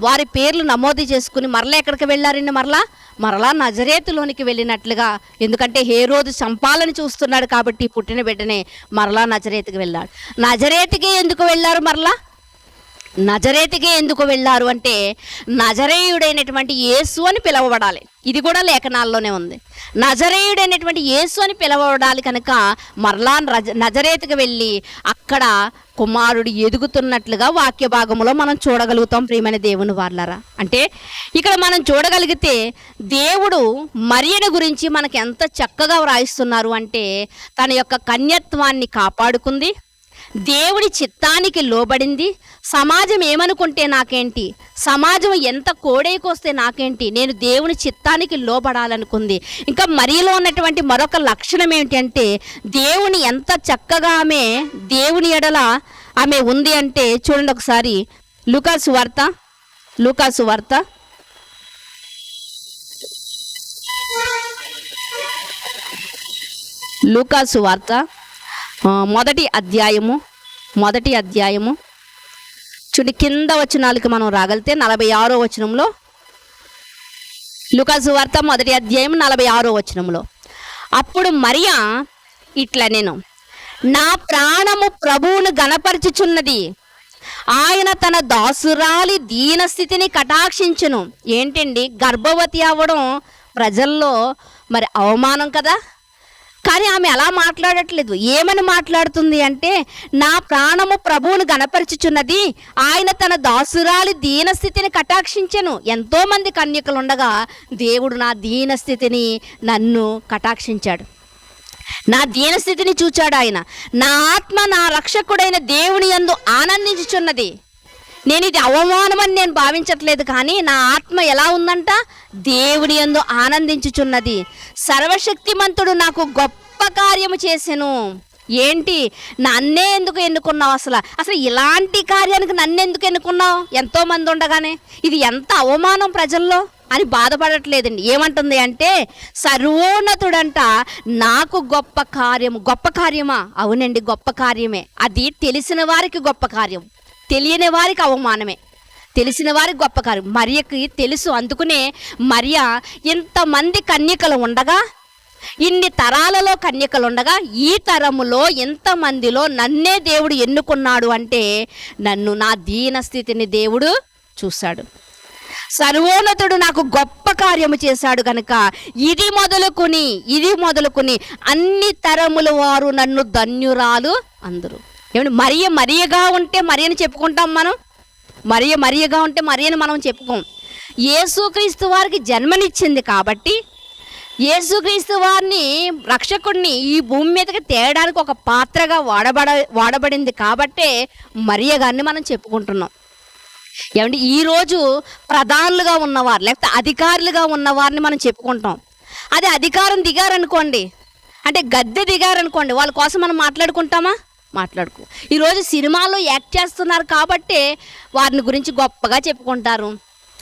వారి పేర్లు నమోదు చేసుకుని మరలా ఎక్కడికి వెళ్ళారండి, మరలా నజరేతులోనికి వెళ్ళినట్లుగా. ఎందుకంటే హేరోదు చంపాలని చూస్తున్నాడు కాబట్టి పుట్టిన బిడ్డనే మరలా నజరేతుకి వెళ్ళాడు. నజరేతుకి ఎందుకు వెళ్ళారు అంటే నజరేయుడైనటువంటి యేసు అని పిలవబడాలి. ఇది కూడా లేఖనాల్లోనే ఉంది. నజరేయుడైనటువంటి యేసు అని పిలవబడాలి కనుక మరలా నజరేతుకి వెళ్ళి అక్కడ కుమారుడు ఎదుగుతున్నట్లుగా వాక్య భాగంలో మనం చూడగలుగుతాం. ప్రియమైన దేవుని వారలారా, అంటే ఇక్కడ మనం చూడగలిగితే దేవుడు మరియను గురించి మనకు ఎంత చక్కగా వ్రాయిస్తున్నారు అంటే తన యొక్క కన్యత్వాన్ని కాపాడుకుంది, దేవుడి చిత్తానికి లోబడింది. సమాజం ఏమనుకుంటే నాకేంటి, సమాజం ఎంత కోడేకొస్తే నాకేంటి, నేను దేవుని చిత్తానికి లోబడాలనుకుంది. ఇంకా మరియలో ఉన్నటువంటి మరొక లక్షణం ఏంటంటే దేవుని ఎంత చక్కగా ఆమె దేవుని ఎడల ఆమె ఉంది అంటే చూడండి ఒకసారి లూకాసు వార్త మొదటి అధ్యాయము చూడండి, కింద వచనాలకి మనం రాగలితే 46వ వచనంలో, లూకాసు వార్త మొదటి అధ్యాయం 46వ వచనంలో, అప్పుడు మరియా ఇట్లా నేను నా ప్రాణము ప్రభువును గణపరచుచున్నది, ఆయన తన దాసురాలి దీనస్థితిని కటాక్షించును. ఏంటండి, గర్భవతి అవ్వడం ప్రజల్లో మరి అవమానం కదా. కానీ ఆమె అలా మాట్లాడట్లేదు. ఏమని మాట్లాడుతుంది అంటే నా ప్రాణము ప్రభువును గణపరచుచున్నది, ఆయన తన దాసురాలి దీనస్థితిని కటాక్షించెను. ఎంతోమంది కన్యకలు ఉండగా దేవుడు నా దీనస్థితిని నన్ను కటాక్షించాడు, నా దీనస్థితిని చూచాడు. ఆయన నా ఆత్మ నా రక్షకుడైన దేవుని యందు ఆనందించుచున్నది. నేను ఇది అవమానమని నేను భావించట్లేదు, కానీ నా ఆత్మ ఎలా ఉందంట, దేవుని యందు ఆనందించుచున్నది. సర్వశక్తిమంతుడు నాకు గొప్ప కార్యము చేసెను. ఏంటి, నన్నే ఎందుకు ఎన్నుకున్నావు, అసలు ఇలాంటి కార్యానికి నన్ను ఎందుకు ఎన్నుకున్నావు, ఎంతోమంది ఉండగానే, ఇది ఎంత అవమానం ప్రజల్లో అని బాధపడట్లేదండి. ఏమంటుంది అంటే సర్వోన్నతుడంట నాకు గొప్ప కార్యమా? అవునండి, గొప్ప కార్యమే. అది తెలిసిన వారికి గొప్ప కార్యం, తెలియని వారికి అవమానమే. తెలిసిన వారికి గొప్ప కార్యం. మరియకి తెలుసు. అందుకునే మరియ ఇంతమంది కన్యకలు ఉండగా, ఇన్ని తరాలలో కన్యకలు ఉండగా, ఈ తరములో ఎంతమందిలో నన్నే దేవుడు ఎన్నుకున్నాడు అంటే నన్ను, నా దీనస్థితిని దేవుడు చూశాడు. సర్వోన్నతుడు నాకు గొప్ప కార్యము చేశాడు కనుక ఇది మొదలుకొని అన్ని తరముల వారు నన్ను ధన్యురాలు అందరూ. ఏమంటే మరియగా ఉంటే మరియని చెప్పుకుంటాం మనం. మరియగా ఉంటే మరియని మనం చెప్పుకోం. యేసుక్రీస్తు వారికి జన్మనిచ్చింది కాబట్టి, యేసుక్రీస్తు వారిని రక్షకుడిని ఈ భూమి మీదకి తేయడానికి ఒక పాత్రగా వాడబడింది కాబట్టే మరియ గారిని మనం చెప్పుకుంటున్నాం. ఏమంటే ఈరోజు ప్రధానులుగా ఉన్నవారు లేకపోతే అధికారులుగా ఉన్నవారిని మనం చెప్పుకుంటాం. అదే అధికారం దిగారనుకోండి, అంటే గద్దె దిగారనుకోండి, వాళ్ళ కోసం మనం మాట్లాడుకుంటామా? మాట్లాడుకో. ఈరోజు సినిమాల్లో యాక్ట్ చేస్తున్నారు కాబట్టే వారిని గురించి గొప్పగా చెప్పుకుంటారు,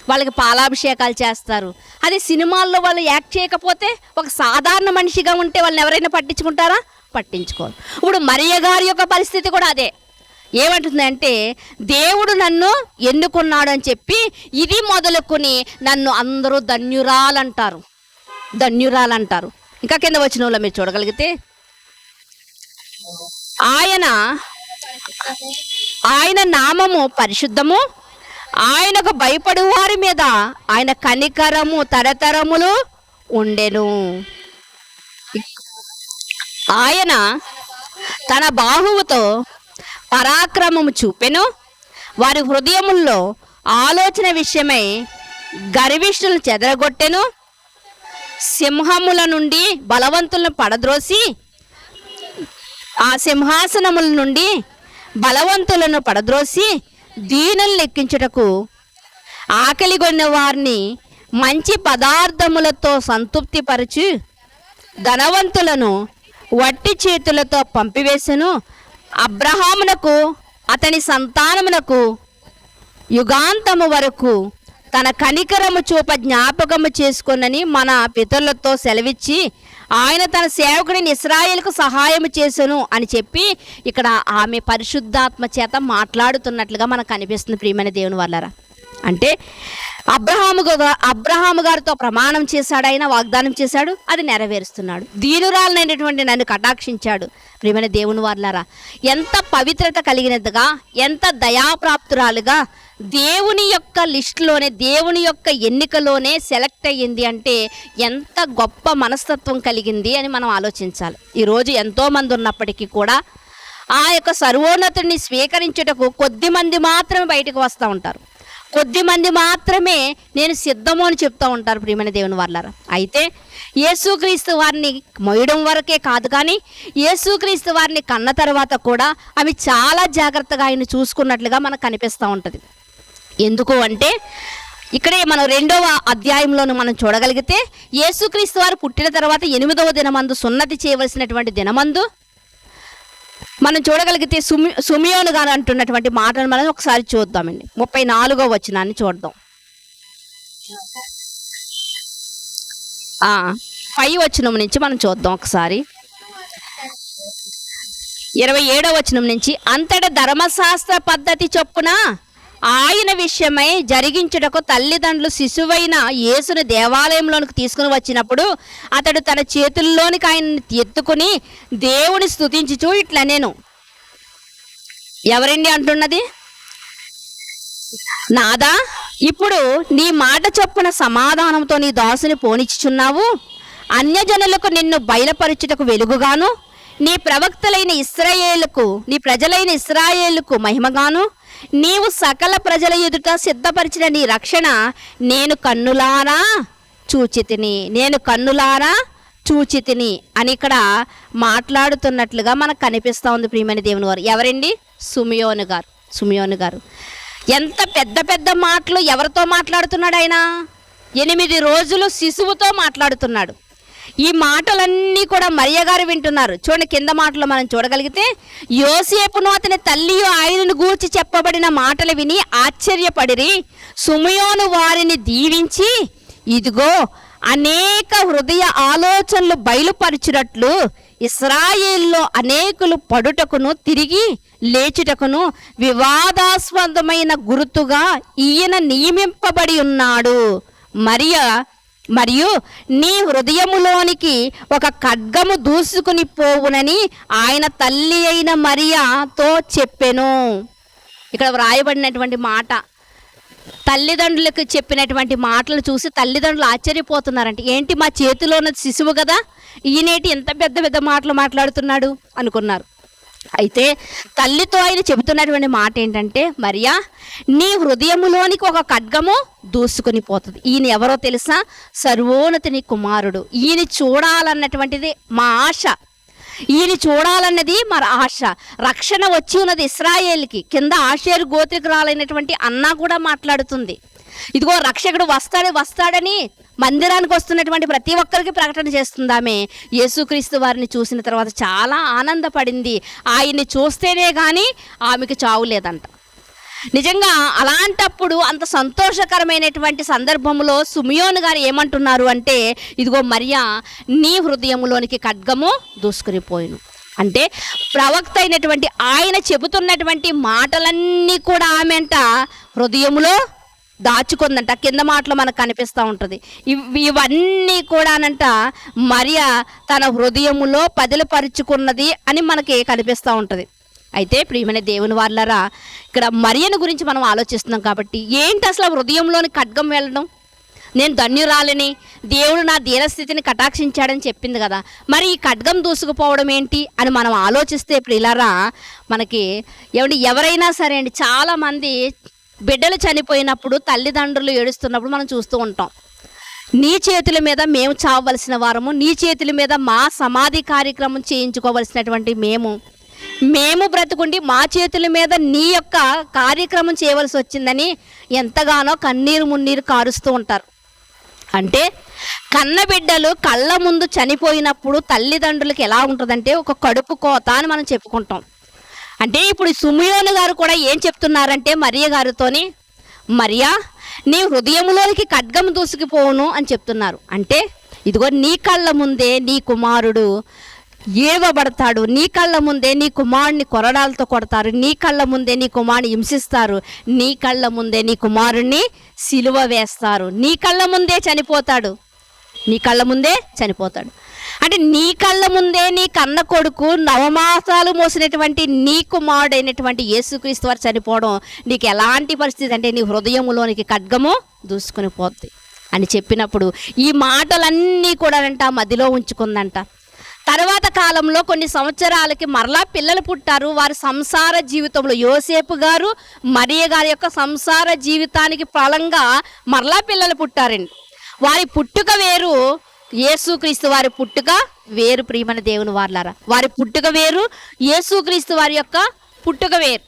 వాళ్ళకి పాలాభిషేకాలు చేస్తారు. అదే సినిమాల్లో వాళ్ళు యాక్ట్ చేయకపోతే, ఒక సాధారణ మనిషిగా ఉంటే వాళ్ళని ఎవరైనా పట్టించుకుంటారా? పట్టించుకోరు. ఇప్పుడు మరియ గారి యొక్క పరిస్థితి కూడా అదే. ఏమంటుందంటే, దేవుడు నన్ను ఎన్నుకున్నాడు అని చెప్పి ఇది మొదలుకొని నన్ను అందరూ ధన్యురాలంటారు. ఇంకా కింద వచనంలో మీరు చూడగలిగితే, ఆయన నామము పరిశుద్ధము, ఆయనకు భయపడు వారి మీద ఆయన కనికరము తరతరములు ఉండెను. ఆయన తన బాహువుతో పరాక్రమము చూపెను, వారి హృదయముల్లో ఆలోచన విషయమై గర్విష్ఠులను చెదరగొట్టెను. సింహముల నుండి బలవంతులను పడద్రోసి, ఆ సింహాసనముల నుండి బలవంతులను పడద్రోసి దీనులను లెక్కించుటకు ఆకలిగొన్న వారిని మంచి పదార్థములతో సంతృప్తిపరచి ధనవంతులను వట్టి చేతులతో పంపివేసెను. అబ్రహామునకు అతని సంతానమునకు యుగాంతము వరకు తన కనికరము చూప జ్ఞాపకము చేసుకొనని మన పితరులతో సెలవిచ్చి ఆయన తన సేవకుడిని ఇశ్రాయేలుకు సహాయము చేసెను అని చెప్పి ఇక్కడ ఆమె పరిశుద్ధాత్మ చేత మాట్లాడుతున్నట్లుగా మనకు కనిపిస్తుంది. ప్రియమైన దేవుని వాళ్ళారా, అంటే అబ్రహాము గారితో ప్రమాణం చేశాడు, ఆయన వాగ్దానం చేశాడు, అది నెరవేరుస్తున్నాడు. దీనురాలైనటువంటి నన్ను కటాక్షించాడు. ప్రియమైన దేవుని వాళ్ళారా, ఎంత పవిత్రత కలిగినదిగా, ఎంత దయాప్రాప్తురాలుగా దేవుని యొక్క లిస్టులోనే, దేవుని యొక్క ఎన్నికలోనే సెలెక్ట్ అయ్యింది అంటే ఎంత గొప్ప మనస్తత్వం కలిగింది అని మనం ఆలోచించాలి. ఈరోజు ఎంతోమంది ఉన్నప్పటికీ కూడా ఆ యొక్క సర్వోన్నతుడిని స్వీకరించుటకు కొద్ది మంది మాత్రమే బయటకు వస్తూ ఉంటారు, కొద్ది మంది మాత్రమే నేను సిద్ధము అని చెప్తూ ఉంటారు. ప్రియమైన దేవుని వాళ్ళారా, అయితే యేసుక్రీస్తు వారిని మోయడం వరకే కాదు, కానీ యేసుక్రీస్తు వారిని కన్న తర్వాత కూడా ఆమె చాలా జాగ్రత్తగా ఆయన చూసుకున్నట్లుగా మనకు కనిపిస్తూ ఉంటుంది. ఎందుకు అంటే, ఇక్కడే మనం 2వ అధ్యాయంలోను మనం చూడగలిగితే, యేసుక్రీస్తు వారు పుట్టిన తర్వాత 8వ దినమందు సున్నతి చేయవలసినటువంటి దినమందు మనం చూడగలిగితే సుమియోను గారు అంటున్నటువంటి మాటను మనం ఒకసారి చూద్దామండి. 34వ వచనాన్ని చూద్దాం. 5వ వచనం నుంచి మనం చూద్దాం ఒకసారి. 27వ వచనం నుంచి, అంతటా ధర్మశాస్త్ర పద్ధతి చొప్పున ఆయన విషయమై జరిగించుటకు తల్లిదండ్రులు శిశువైన యేసును దేవాలయంలోనికి తీసుకుని వచ్చినప్పుడు అతడు తన చేతుల్లోనికి ఆయన్ని ఎత్తుకుని దేవుని స్తుతించుచు ఇట్లా, నేను ఎవరండి అంటున్నది? నాదా, ఇప్పుడు నీ మాట చొప్పున సమాధానంతో నీ దాసుని పోనిచ్చుచున్నావు. అన్యజనులకు నిన్ను బయలుపరచుటకు వెలుగుగాను, నీ ప్రవక్తలైన ఇశ్రాయేలుకు, నీ ప్రజలైన ఇశ్రాయేలుకు మహిమగాను, నీవు సకల ప్రజల ఎదుట సిద్ధపరిచిన నీ రక్షణ నేను కన్నులారా చూచితిని అని ఇక్కడ మాట్లాడుతున్నట్లుగా మనకు కనిపిస్తూ ఉంది. ప్రియమైన దేవుని వారు ఎవరండి? సుమియోను గారు. ఎంత పెద్ద పెద్ద మాటలు ఎవరితో మాట్లాడుతున్నాడు ఆయన? 8 రోజులు శిశువుతో మాట్లాడుతున్నాడు. ఈ మాటలన్నీ కూడా మరియ గారు వింటున్నారు. చూడండి, కింద మాటలు మనం చూడగలిగితే, యోసేపును అతని తల్లియు ఆయనను గూర్చి చెప్పబడిన మాటలు విని ఆశ్చర్యపడిరి. సుమియోను వారిని దీవించి, ఇదిగో అనేక హృదయ ఆలోచనలు బయలుపరచునట్లు ఇశ్రాయేల్లో అనేకులు పడుటకును తిరిగి లేచుటకును వివాదాస్పదమైన గుర్తుగా ఈయన నియమింపబడి ఉన్నాడు. మరియు నీ హృదయములోనికి ఒక ఖడ్గము దూసుకుని పోవునని ఆయన తల్లి అయిన మరియాతో చెప్పెను. ఇక్కడ వ్రాయబడినటువంటి మాట, తల్లిదండ్రులకు చెప్పినటువంటి మాటలు చూసి తల్లిదండ్రులు ఆశ్చర్యపోతున్నారంటే, ఏంటి మా చేతిలో ఉన్న శిశువు కదా, ఈయనేటి ఎంత పెద్ద పెద్ద మాటలు మాట్లాడుతున్నాడు అనుకున్నారు. అయితే తల్లితో ఆయన చెబుతున్నటువంటి మాట ఏంటంటే, మరియా, నీ హృదయములోనికి ఒక ఖడ్గము దూసుకొని పోతుంది. ఈయన ఎవరో తెలుసా? సర్వోన్నతుని కుమారుడు. ఈయన చూడాలన్నటువంటిది మా ఆశ. ఈయన చూడాలన్నది మన ఆశ. రక్షణ వచ్చి ఉన్నది ఇశ్రాయేలుకి. కింద ఆషేరు గోత్రికురాలైనటువంటి అన్నా కూడా మాట్లాడుతుంది, ఇదిగో రక్షకుడు వస్తాడని మందిరానికి వస్తున్నటువంటి ప్రతి ఒక్కరికి ప్రకటన చేస్తుంది ఆమె. యేసుక్రీస్తు వారిని చూసిన తర్వాత చాలా ఆనందపడింది. ఆయన్ని చూస్తేనే కానీ ఆమెకు చావు లేదంట. నిజంగా అలాంటప్పుడు అంత సంతోషకరమైనటువంటి సందర్భంలో సుమియోను గారు ఏమంటున్నారు అంటే, ఇదిగో మరియా, నీ హృదయంలోనికి ఖడ్గము దూసుకుని పోయిను. అంటే ప్రవక్త అయినటువంటి ఆయన చెబుతున్నటువంటి మాటలన్నీ కూడా ఆమె అంట హృదయములో దాచుకుందంట. కింద మాటలో మనకు కనిపిస్తూ ఉంటుంది. ఇవన్నీ కూడానంట మరియా తన హృదయములో పదిలపరుచుకున్నది అని మనకి కనిపిస్తూ ఉంటుంది. అయితే ప్రియమైన దేవుని వారలారా, ఇక్కడ మరియను గురించి మనం ఆలోచిస్తున్నాం కాబట్టి, ఏంటి అసలు హృదయంలోని ఖడ్గం వెళ్ళడం? నేను ధన్యురాలని, దేవుడు నా దీనస్థితిని కటాక్షించాడని చెప్పింది కదా, మరి ఈ ఖడ్గం దూసుకుపోవడం ఏంటి అని మనం ఆలోచిస్తే ప్రియులారా, మనకి ఎవరైనా సరే అండి, చాలామంది బిడ్డలు చనిపోయినప్పుడు తల్లిదండ్రులు ఏడుస్తున్నప్పుడు మనం చూస్తూ ఉంటాం. నీ చేతుల మీద మేము చావవలసిన వారము, నీ చేతుల మీద మా సమాధి కార్యక్రమం చేయించుకోవలసినటువంటి మేము బ్రతుకుండి మా చేతుల మీద నీ యొక్క కార్యక్రమం చేయవలసి వచ్చిందని ఎంతగానో కన్నీరు మున్నీరు కారుస్తూ ఉంటారు. అంటే కన్నబిడ్డలు కళ్ళ ముందు చనిపోయినప్పుడు తల్లిదండ్రులకి ఎలా ఉంటుందంటే ఒక కడుపు కోత అని మనం చెప్పుకుంటాం. అంటే ఇప్పుడు సుమియోను గారు కూడా ఏం చెప్తున్నారంటే మరియ గారితోని, మరియా, నీ హృదయంలోనికి ఖడ్గం దూసుకుపోవును అని చెప్తున్నారు. అంటే ఇదిగో నీ కళ్ళ ముందే నీ కుమారుడు ఏవబడతాడు, నీ కళ్ళ ముందే నీ కుమారుడిని కొరడాలతో కొడతారు, నీ కళ్ళ ముందే నీ కుమారుని హింసిస్తారు, నీ కళ్ళ ముందే నీ కుమారుణ్ణి సిలువ వేస్తారు, నీ కళ్ళ ముందే చనిపోతాడు, నీ కళ్ళ ముందే చనిపోతాడు. అంటే నీ కళ్ళ ముందే నీ కన్న కొడుకు నవమాసాలు మోసినటువంటి నీ కుమారుడైనటువంటి యేసుక్రీస్తు వారు చనిపోవడం నీకు ఎలాంటి పరిస్థితి అంటే నీ హృదయంలోనికి ఖడ్గము దూసుకొని పోద్ది అని చెప్పినప్పుడు ఈ మాటలన్నీ కూడా అంట మదిలో ఉంచుకుందంట. తర్వాత కాలంలో కొన్ని సంవత్సరాలకి మరలా పిల్లలు పుట్టారు. వారి సంసార జీవితంలో యోసేపు గారు మరియ గారి యొక్క సంసార జీవితానికి ఫలంగా మరలా పిల్లలు పుట్టారండి. వారి పుట్టుక వేరు, యేసుక్రీస్తు వారి పుట్టుక వేరు. ప్రియమైన దేవుని వారలారా, వారి పుట్టుక వేరు, యేసుక్రీస్తు వారి యొక్క పుట్టుక వేరు.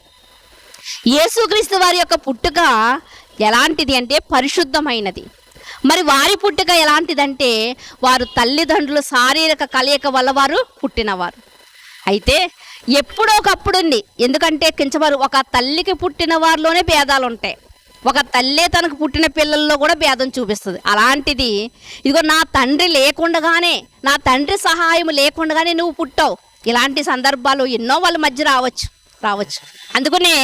యేసుక్రీస్తు వారి యొక్క పుట్టుక ఎలాంటిది అంటే పరిశుద్ధమైనది. మరి వారి పుట్టుక ఎలాంటిదంటే వారు తల్లిదండ్రుల శారీరక కలయిక వల్ల వారు పుట్టినవారు. అయితే ఎప్పుడో ఒకప్పుడుంది, ఎందుకంటే కించవారు ఒక తల్లికి పుట్టిన వారిలోనే భేదాలు ఉంటాయి. ఒక తల్లే తనకు పుట్టిన పిల్లల్లో కూడా భేదం చూపిస్తుంది. అలాంటిది ఇదిగో నా తండ్రి లేకుండానే, నా తండ్రి సహాయం లేకుండానే నువ్వు పుట్టావు. ఇలాంటి సందర్భాలు ఎన్నో వాళ్ళ మధ్య రావచ్చు. అందుకనే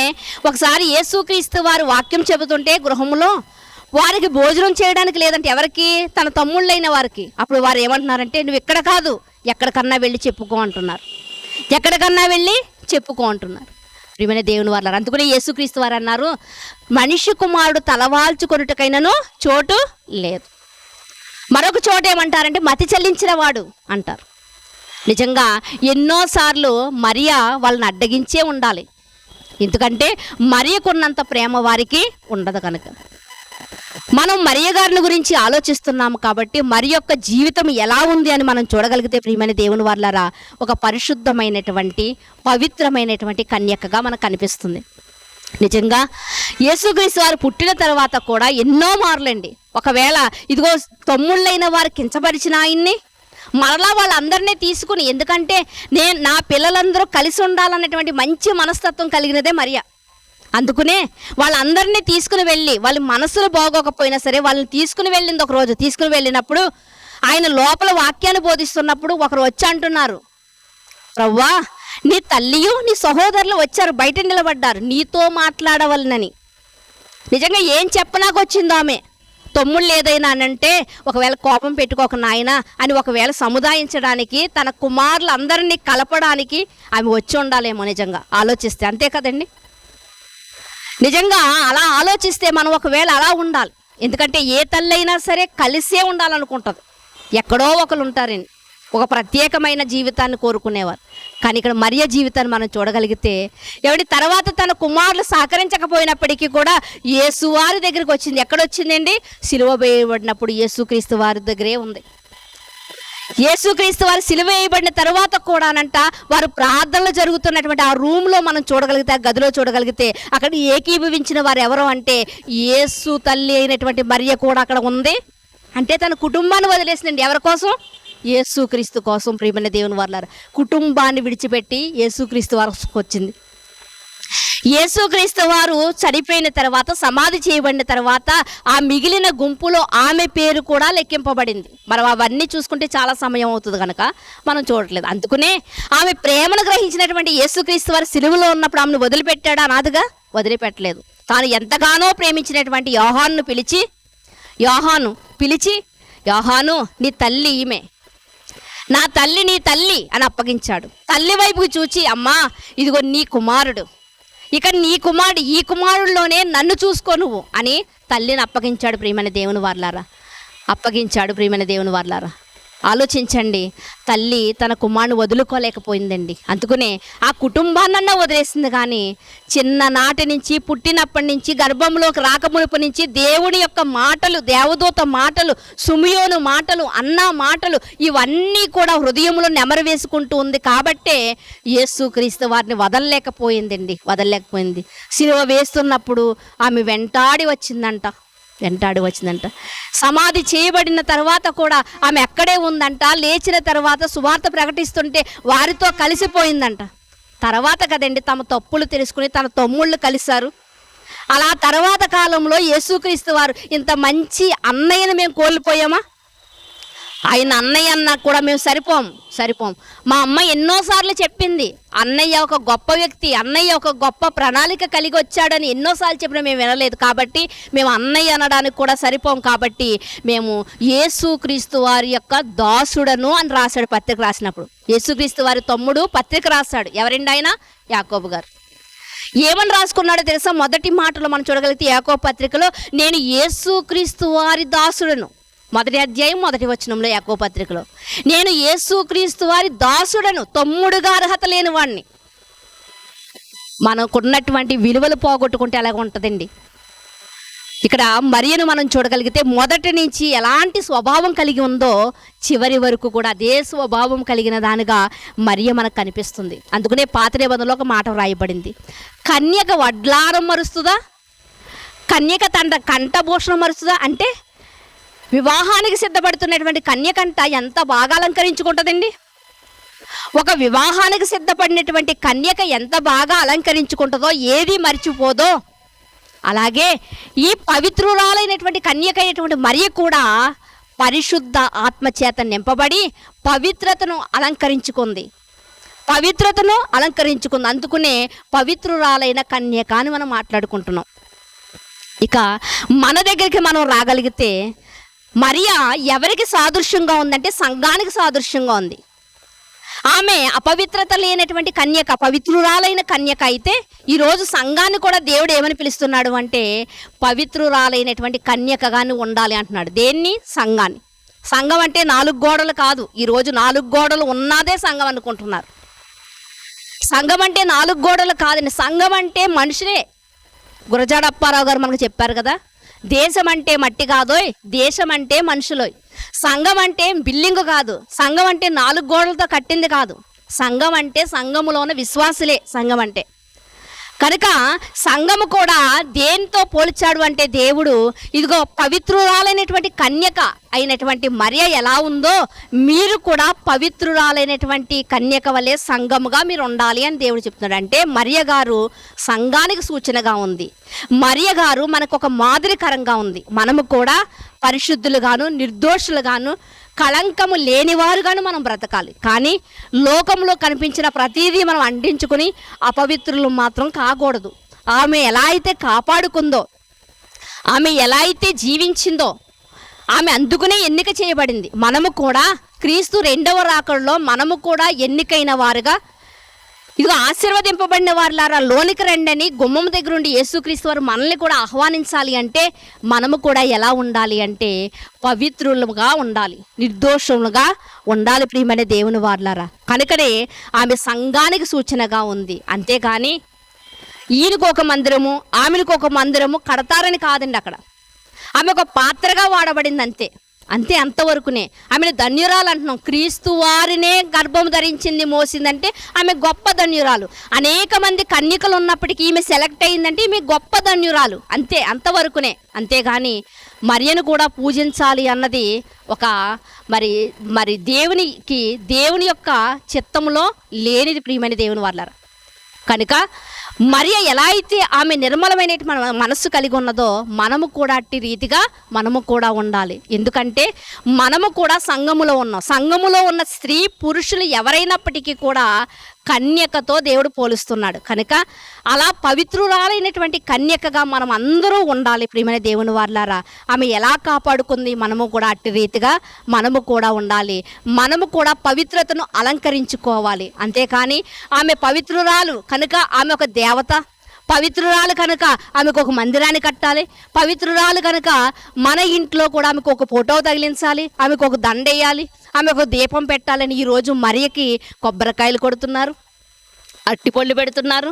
ఒకసారి యేసుక్రీస్తు వారు వాక్యం చెబుతుంటే గృహంలో వారికి భోజనం చేయడానికి లేదంటే ఎవరికి? తన తమ్ముళ్ళైన వారికి. అప్పుడు వారు ఏమంటున్నారంటే, నువ్వు ఇక్కడ కాదు ఎక్కడికన్నా వెళ్ళి చెప్పుకో అంటున్నారు. ఎక్కడికన్నా వెళ్ళి చెప్పుకో అంటున్నారు. ప్రియమైన దేవుని వారలారా, అందుకనే యేసుక్రీస్తు వారు అన్నారు, మనిషి కుమారుడు తలవాల్చుకొనుటకైనను చోటు లేదు. మరొక చోట ఏమంటారంటే మతి చెల్లించిన వాడు అంటారు. నిజంగా ఎన్నోసార్లు మరియా వాళ్ళని అడ్డగించే ఉండాలి. ఎందుకంటే మరియకున్నంత ప్రేమ వారికి ఉండదు కనుక. మనం మరియ గారిని గురించి ఆలోచిస్తున్నాము కాబట్టి మరి యొక్క జీవితం ఎలా ఉంది అని మనం చూడగలిగితే ప్రియమైన దేవుని వారలారా, ఒక పరిశుద్ధమైనటువంటి పవిత్రమైనటువంటి కన్యకగా మనకు కనిపిస్తుంది. నిజంగా యేసుక్రీస్తు వారు పుట్టిన తర్వాత కూడా ఎన్నో మార్లండి. ఒకవేళ ఇదిగో తమ్ముళ్ళైన వారు కించపరిచిన ఆయన్ని మరలా వాళ్ళందరినీ తీసుకుని, ఎందుకంటే నా పిల్లలందరూ కలిసి ఉండాలన్నటువంటి మంచి మనస్తత్వం కలిగినదే మరియ. అందుకునే వాళ్ళందరినీ తీసుకుని వెళ్ళి, వాళ్ళ మనసులు బాగోకపోయినా సరే వాళ్ళని తీసుకుని వెళ్ళింది. ఒకరోజు తీసుకుని వెళ్ళినప్పుడు ఆయన లోపల వాక్యాన్ని బోధిస్తున్నప్పుడు ఒకరు వచ్చి అంటున్నారు, ప్రవ్వా, నీ తల్లియు నీ సహోదరులు వచ్చారు, బయట నిలబడ్డారు, నీతో మాట్లాడవలనని. నిజంగా ఏం చెప్పనాకొచ్చిందో ఆమె. తమ్ముళ్ళు ఏదైనా అనంటే ఒకవేళ కోపం పెట్టుకోక నాయన అని ఒకవేళ సముదాయించడానికి, తన కుమారులందరినీ కలపడానికి ఆమె వచ్చి ఉండాలేమో. నిజంగా ఆలోచిస్తే అంతే కదండి. నిజంగా అలా ఆలోచిస్తే మనం ఒకవేళ అలా ఉండాలి. ఎందుకంటే ఏ తల్లి అయినా సరే కలిసే ఉండాలనుకుంటుంది. ఎక్కడో ఒకరు ఉంటారండి, ఒక ప్రత్యేకమైన జీవితాన్ని కోరుకునేవారు. కానీ ఇక్కడ మరియ జీవితాన్ని మనం చూడగలిగితే ఎవరి తర్వాత తన కుమారులు సహకరించకపోయినప్పటికీ కూడా యేసువారి దగ్గరికి వచ్చింది. ఎక్కడొచ్చిందండి? సిలువ వేయబడినప్పుడు యేసుక్రీస్తు వారి దగ్గరే ఉంది. యేసుక్రీస్తు వారు సిలువ వేయబడిన తర్వాత కూడానంట వారు ప్రార్థనలు జరుగుతున్నటువంటి ఆ రూమ్లో మనం చూడగలిగితే, ఆ గదిలో చూడగలిగితే అక్కడ ఏకీభవించిన వారు ఎవరు అంటే యేసు తల్లి అయినటువంటి మరియ కూడా అక్కడ ఉంది. అంటే తన కుటుంబాన్ని వదిలేసిందండి. ఎవరి కోసం? యేసుక్రీస్తు కోసం. ప్రియమైన దేవుని వారలారా, కుటుంబాన్ని విడిచిపెట్టి యేసుక్రీస్తు వారికి వచ్చింది. యేసుక్రీస్తు వారు చనిపోయిన తర్వాత, సమాధి చేయబడిన తర్వాత ఆ మిగిలిన గుంపులో ఆమె పేరు కూడా లెక్కింపబడింది. మనం అవన్నీ చూసుకుంటే చాలా సమయం అవుతుంది కనుక మనం చూడట్లేదు. అందుకనే ఆమె ప్రేమను గ్రహించినటువంటి యేసుక్రీస్తు వారు సిలువలో ఉన్నప్పుడు ఆమెను వదిలిపెట్టాడా? అనాథగా వదిలిపెట్టలేదు. తాను ఎంతగానో ప్రేమించినటువంటి యోహాను పిలిచి యోహాను నీ తల్లి ఈమె, నా తల్లి నీ తల్లి అని అప్పగించాడు. తల్లి వైపుకి చూచి అమ్మా ఇదిగో నీ కుమారుడు, ఇక నీ కుమారుడు, ఈ కుమారుల్లోనే నన్ను చూసుకో నువ్వు అని తల్లిని అప్పగించాడు. ప్రియమైన దేవుని వారలారా, ఆలోచించండి. తల్లి తన కుమారుని వదులుకోలేకపోయిందండి. అందుకనే ఆ కుటుంబాన్నన్నా వదిలేసింది. కానీ చిన్ననాటి నుంచి, పుట్టినప్పటి నుంచి, గర్భంలోకి రాకమునుపు నుంచి దేవుని యొక్క మాటలు, దేవదూత మాటలు, సుమియోను మాటలు, అన్న మాటలు ఇవన్నీ కూడా హృదయంలో నెమరు వేసుకుంటూ ఉంది. కాబట్టే యేసుక్రీస్తు వారిని వదలలేకపోయింది. సిలువ వేస్తున్నప్పుడు ఆమె వెంటాడి వచ్చిందంట. సమాధి చేయబడిన తర్వాత కూడా ఆమె అక్కడే ఉందంట. లేచిన తర్వాత సువార్త ప్రకటిస్తుంటే వారితో కలిసిపోయిందంట. తర్వాత కదండి తమ తప్పులు తెలుసుకుని తన తమ్ముళ్ళు కలిశారు. అలా తర్వాత కాలంలో యేసుక్రీస్తు వారు ఇంత మంచి అన్నయ్యను మేము కోల్పోయామా? ఆయన అన్నయ్య అన్నా కూడా మేము సరిపోం. మా అమ్మ ఎన్నోసార్లు చెప్పింది, అన్నయ్య ఒక గొప్ప వ్యక్తి, అన్నయ్య ఒక గొప్ప ప్రణాళిక కలిగి వచ్చాడని ఎన్నోసార్లు చెప్పినా మేము వినలేదు. కాబట్టి మేము అన్నయ్య అనడానికి కూడా సరిపోం. కాబట్టి మేము యేసుక్రీస్తు వారి యొక్క దాసుడను అని రాశాడు పత్రిక రాసినప్పుడు. యేసుక్రీస్తు వారి తమ్ముడు పత్రిక రాశాడు. ఎవరండి ఆయన? యాకోబు గారు. ఏమని రాసుకున్నాడో తెలుసా? మొదటి మాటలో మనం చూడగలిగితే యాకోబు పత్రికలో నేను యేసుక్రీస్తు వారి దాసుడను, మొదటి అధ్యాయం 1వ వచనంలో యాకోబు పత్రికలో నేను యేసుక్రీస్తు వారి దాసుడను, తమ్ముడుగా అర్హత లేని వాడిని. మనకున్నటువంటి విలువలు పోగొట్టుకుంటే ఎలాగ ఉంటుందండి? ఇక్కడ మరియను మనం చూడగలిగితే మొదటి నుంచి ఎలాంటి స్వభావం కలిగి ఉందో చివరి వరకు కూడా అదే స్వభావం కలిగిన దానిగా మరియ మనకు కనిపిస్తుంది. అందుకనే పాత నిబంధనలో ఒక మాట వ్రాయబడింది, కన్యక వడ్లారం మరుస్తుందా, కన్యక కంఠభూషణం మరుస్తుందా? అంటే వివాహానికి సిద్ధపడుతున్నటువంటి కన్యకంట ఎంత బాగా అలంకరించుకుంటుందండి. ఒక వివాహానికి సిద్ధపడినటువంటి కన్యక ఎంత బాగా అలంకరించుకుంటుందో, ఏది మర్చిపోదో, అలాగే ఈ పవిత్రురాలైనటువంటి కన్యక అయినటువంటి మరియ కూడా పరిశుద్ధ ఆత్మచేత నింపబడి పవిత్రతను అలంకరించుకుంది. అందుకునే పవిత్రురాలైన కన్యక అని మనం మాట్లాడుకుంటున్నాం. ఇక మన దగ్గరికి మనం రాగలిగితే మరియా ఎవరికి సాదృశ్యంగా ఉందంటే సంఘానికి సాదృశ్యంగా ఉంది. ఆమె అపవిత్రత లేనటువంటి కన్యక, పవిత్రురాలైన కన్యక అయితే ఈరోజు సంఘాన్ని కూడా దేవుడు ఏమని పిలుస్తున్నాడు అంటే పవిత్రురాలైనటువంటి కన్యకగాని ఉండాలి అంటున్నాడు. దేన్ని? సంఘాన్ని. సంఘం అంటే 4 గోడలు కాదు. ఈరోజు 4 గోడలు ఉన్నదే సంఘం అనుకుంటున్నారు. సంఘం అంటే 4 గోడలు కాదండి. సంఘం అంటే మనుషులే. గురజాడ అప్పారావు గారు మనకు చెప్పారు కదా, దేశం అంటే మట్టి కాదోయ్, దేశం అంటే మనుషులోయ్. సంఘం అంటే బిల్డింగ్ కాదు, సంఘం అంటే 4 గోడలతో కట్టింది కాదు, సంఘం అంటే సంఘములో ఉన్న విశ్వాసులే సంఘం అంటే. కనుక సంఘము కూడా దేనితో పోల్చాడు అంటే దేవుడు ఇదిగో పవిత్రురాలైనటువంటి కన్యక అయినటువంటి మరియ ఎలా ఉందో మీరు కూడా పవిత్రురాలైనటువంటి కన్యక వలె సంఘముగా మీరు ఉండాలి అని దేవుడు చెప్తున్నాడు. అంటే మరియ గారు సంఘానికి సూచనగా ఉంది. మరియ గారు మనకు ఒక మాదిరికరంగా ఉంది. మనము కూడా పరిశుద్ధులుగాను, నిర్దోషులుగాను, కళంకము లేనివారుగాను మనం బ్రతకాలి. కానీ లోకంలో కనిపించిన ప్రతిదీ మనం అంటించుకుని అపవిత్రులు మాత్రం కాకూడదు. ఆమె ఎలా అయితే కాపాడుకుందో, ఆమె ఎలా అయితే జీవించిందో, ఆమె అందుకునే ఎన్నిక చేయబడింది. మనము కూడా క్రీస్తు 2వ రాకడలో మనము కూడా ఎన్నికైన వారుగా ఇదిగో ఆశీర్వదింపబడిన వారులారా లోనికి రండి అని గుమ్మం దగ్గర ఉండి యేసుక్రీస్తు వారు మనల్ని కూడా ఆహ్వానించాలి అంటే మనము కూడా ఎలా ఉండాలి అంటే పవిత్రులుగా ఉండాలి, నిర్దోషములుగా ఉండాలి ప్రియమైన దేవుని వారులారా. కనుకనే ఆమె సంఘానికి సూచనగా ఉంది. అంతేగాని ఈయనకు ఒక మందిరము ఆమెకు ఒక మందిరము కడతారని కాదండి. అక్కడ ఆమె ఒక పాత్రగా వాడబడింది అంతే. అంతవరకునే ఆమెను ధన్యురాలు అంటున్నాం. క్రీస్తు వారినే గర్భం ధరించింది, మోసిందంటే ఆమె గొప్ప ధన్యురాలు. అనేక మంది కన్యకలు ఉన్నప్పటికీ ఈమె సెలెక్ట్ అయిందంటే ఈమె గొప్ప ధన్యురాలు అంతవరకునే. అంతేగాని మరియను కూడా పూజించాలి అన్నది ఒక మరి దేవుని యొక్క చిత్తంలో లేనిది ప్రియమైన దేవుని వాళ్ళారా. కనుక మరియ ఎలా అయితే ఆమె నిర్మలమైన మనస్సు కలిగి ఉన్నదో మనము కూడా అట్టి రీతిగా మనము కూడా ఉండాలి. ఎందుకంటే మనము కూడా సంఘములో ఉన్నాం. సంఘములో ఉన్న స్త్రీ పురుషులు ఎవరైనప్పటికీ కూడా కన్యకతో దేవుడు పోలుస్తున్నాడు. కనుక అలా పవిత్రురాలైనటువంటి కన్యకగా మనం అందరూ ఉండాలి ప్రియమైన దేవుని వారులారా. ఆమె ఎలా కాపాడుకుంది, మనము కూడా అట్టి రీతిగా మనము కూడా ఉండాలి. మనము కూడా పవిత్రతను అలంకరించుకోవాలి. అంతేకాని ఆమె పవిత్రురాలు కనుక ఆమె ఒక దేవత, పవిత్రురాలు కనుక ఆమెకు ఒక మందిరాన్ని కట్టాలి, పవిత్రురాలు కనుక మన ఇంట్లో కూడా ఆమెకు ఒక ఫోటో తగిలించాలి, ఆమెకు ఒక దండ వేయాలి, ఆమె ఒక దీపం పెట్టాలని ఈరోజు మరియకి కొబ్బరికాయలు కొడుతున్నారు, అట్టిపళ్ళు పెడుతున్నారు.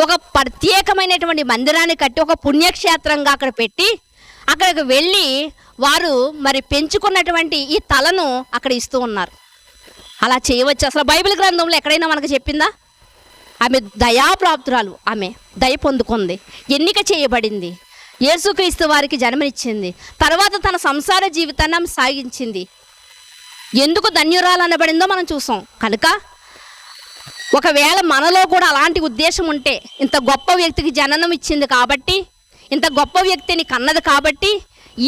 ఒక ప్రత్యేకమైనటువంటి మందిరాన్ని కట్టి ఒక పుణ్యక్షేత్రంగా అక్కడ పెట్టి అక్కడికి వెళ్ళి వారు మరి పెంచుకున్నటువంటి ఈ తలను అక్కడ ఇస్తూ ఉన్నారు. అలా చేయవచ్చు. అసలు బైబిల్ గ్రంథంలో ఎక్కడైనా మనకు చెప్పిందా? ఆమె దయాప్రాప్తురాలు, ఆమె దయ పొందుకుంది, ఎన్నిక చేయబడింది, యేసుక్రీస్తు వారికి జన్మనిచ్చింది, తర్వాత తన సంసార జీవితాన్ని ఆమె సాగించింది. ఎందుకు ధన్యురాలు అనబడిందో మనం చూసాం. కనుక ఒకవేళ మనలో కూడా అలాంటి ఉద్దేశం ఉంటే, ఇంత గొప్ప వ్యక్తికి జననం ఇచ్చింది కాబట్టి, ఇంత గొప్ప వ్యక్తిని కన్నది కాబట్టి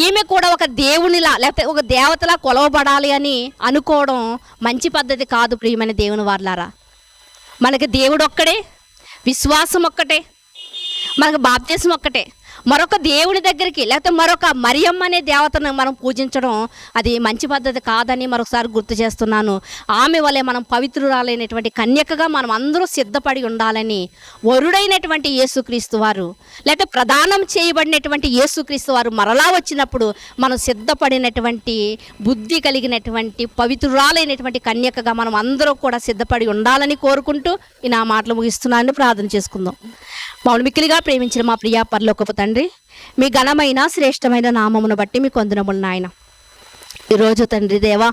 ఈమె కూడా ఒక దేవునిలా లేకపోతే ఒక దేవతలా కొలవబడాలి అని అనుకోవడం మంచి పద్ధతి కాదు ప్రియమైన దేవుని వారులారా. మనకి దేవుడు ఒక్కడే, విశ్వాసం ఒక్కటే, మనకు బాప్తిస్మం ఒక్కటే. మరొక దేవుని దగ్గరికి లేకపోతే మరొక మరియమ్మ అనే దేవతను మనం పూజించడం అది మంచి పద్ధతి కాదని మరొకసారి గుర్తు చేస్తున్నాను. ఆమె వలె మనం పవిత్రురాలైనటువంటి కన్యకగా మనం అందరూ సిద్ధపడి ఉండాలని వరుడైనటువంటి యేసుక్రీస్తు వారు లేకపోతే ప్రదానం చేయబడినటువంటి యేసుక్రీస్తు వారు మరలా వచ్చినప్పుడు మనం సిద్ధపడినటువంటి బుద్ధి కలిగినటువంటి పవిత్రురాలైనటువంటి కన్యకగా మనం అందరూ కూడా సిద్ధపడి ఉండాలని కోరుకుంటూ ఈ నా మాటలు ముగిస్తున్నాను. ప్రార్థన చేసుకుందాం. మమ్మల్ని మిక్కిలిగా ప్రేమించిన మా ప్రియా పరలోకపు తండ్రి, మీ ఘనమైన శ్రేష్టమైన నామమును బట్టి మీ కొందనములు నాయన. ఈరోజు తండ్రి దేవా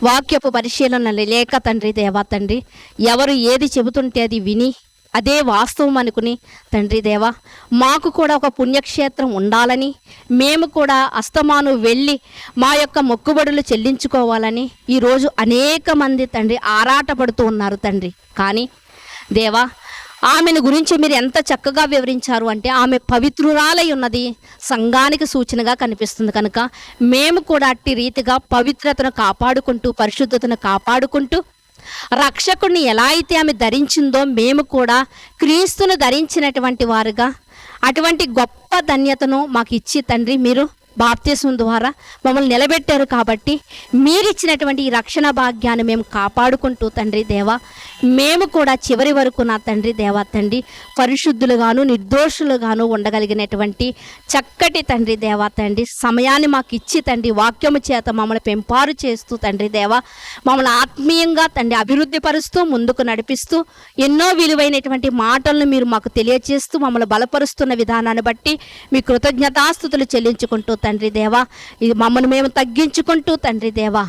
వాక్యపు పరిశీలన లేక తండ్రి దేవా తండ్రి ఎవరు ఏది చెబుతుంటే అది విని అదే వాస్తవం అనుకుని తండ్రి దేవా మాకు కూడా ఒక పుణ్యక్షేత్రం ఉండాలని, మేము కూడా అస్తమాను వెళ్ళి మా యొక్క మొక్కుబడులు చెల్లించుకోవాలని ఈరోజు అనేక మంది తండ్రి ఆరాటపడుతూ ఉన్నారు తండ్రి. కానీ దేవా ఆమెను గురించి మీరు ఎంత చక్కగా వివరించారు అంటే ఆమె పవిత్రురాలై ఉన్నది సంఘానికి సూచనగా కనిపిస్తుంది. కనుక మేము కూడా అట్టి రీతిగా పవిత్రతను కాపాడుకుంటూ పరిశుద్ధతను కాపాడుకుంటూ రక్షకుడిని ఎలా అయితే ఆమె ధరించిందో మేము కూడా క్రీస్తును ధరించినటువంటి వారుగా అటువంటి గొప్ప ధన్యతను మాకు ఇచ్చి తండ్రి మీరు బాప్తిస్మం ద్వారా మమ్మల్ని నిలబెట్టారు. కాబట్టి మీరిచ్చినటువంటి ఈ రక్షణ భాగ్యాన్ని మేము కాపాడుకుంటూ తండ్రి దేవా మేము కూడా చివరి వరకు నా తండ్రి దేవా తండ్రి పరిశుద్ధులుగాను నిర్దోషులుగాను ఉండగలిగినటువంటి చక్కటి తండ్రి దేవా తండ్రి సమయాన్ని మాకు ఇచ్చి తండ్రి వాక్యము చేత మమ్మల్ని పెంపారు చేస్తూ తండ్రి దేవా మమ్మల్ని ఆత్మీయంగా తండ్రి అభివృద్ధి పరుస్తూ ముందుకు నడిపిస్తూ ఎన్నో విలువైనటువంటి మాటలను మీరు మాకు తెలియజేస్తూ మమ్మల్ని బలపరుస్తున్న విధానాన్ని బట్టి మీ కృతజ్ఞతాస్తుతులు చెల్లించుకుంటూ తండ్రి దేవా ఇది మమ్మల్ని మేము తగ్గించుకుంటూ తండ్రి దేవా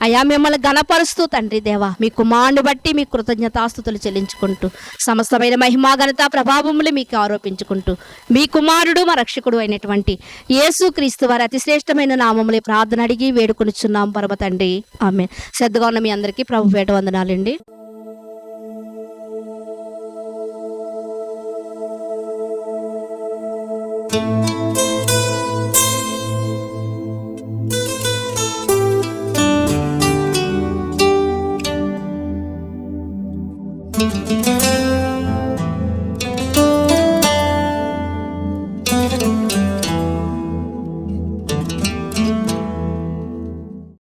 అయా మిమ్మల్ని ఘనపరుస్తూ తండ్రి దేవా మీ కుమారుని బట్టి మీ కృతజ్ఞతాస్తుతులు చెల్లించుకుంటూ సమస్తమైన మహిమా ఘనత ప్రభావములు మీకు ఆరోపించుకుంటూ మీ కుమారుడు మా రక్షకుడు అయినటువంటి యేసుక్రీస్తు వారి అతి శ్రేష్టమైన నామములే ప్రార్థన అడిగి వేడుకొనిచున్నాం పరమ తండ్రి. ఆమేన్. శ్రద్ధగా ఉన్న మీ అందరికీ ప్రభు పేట వందనాలండి.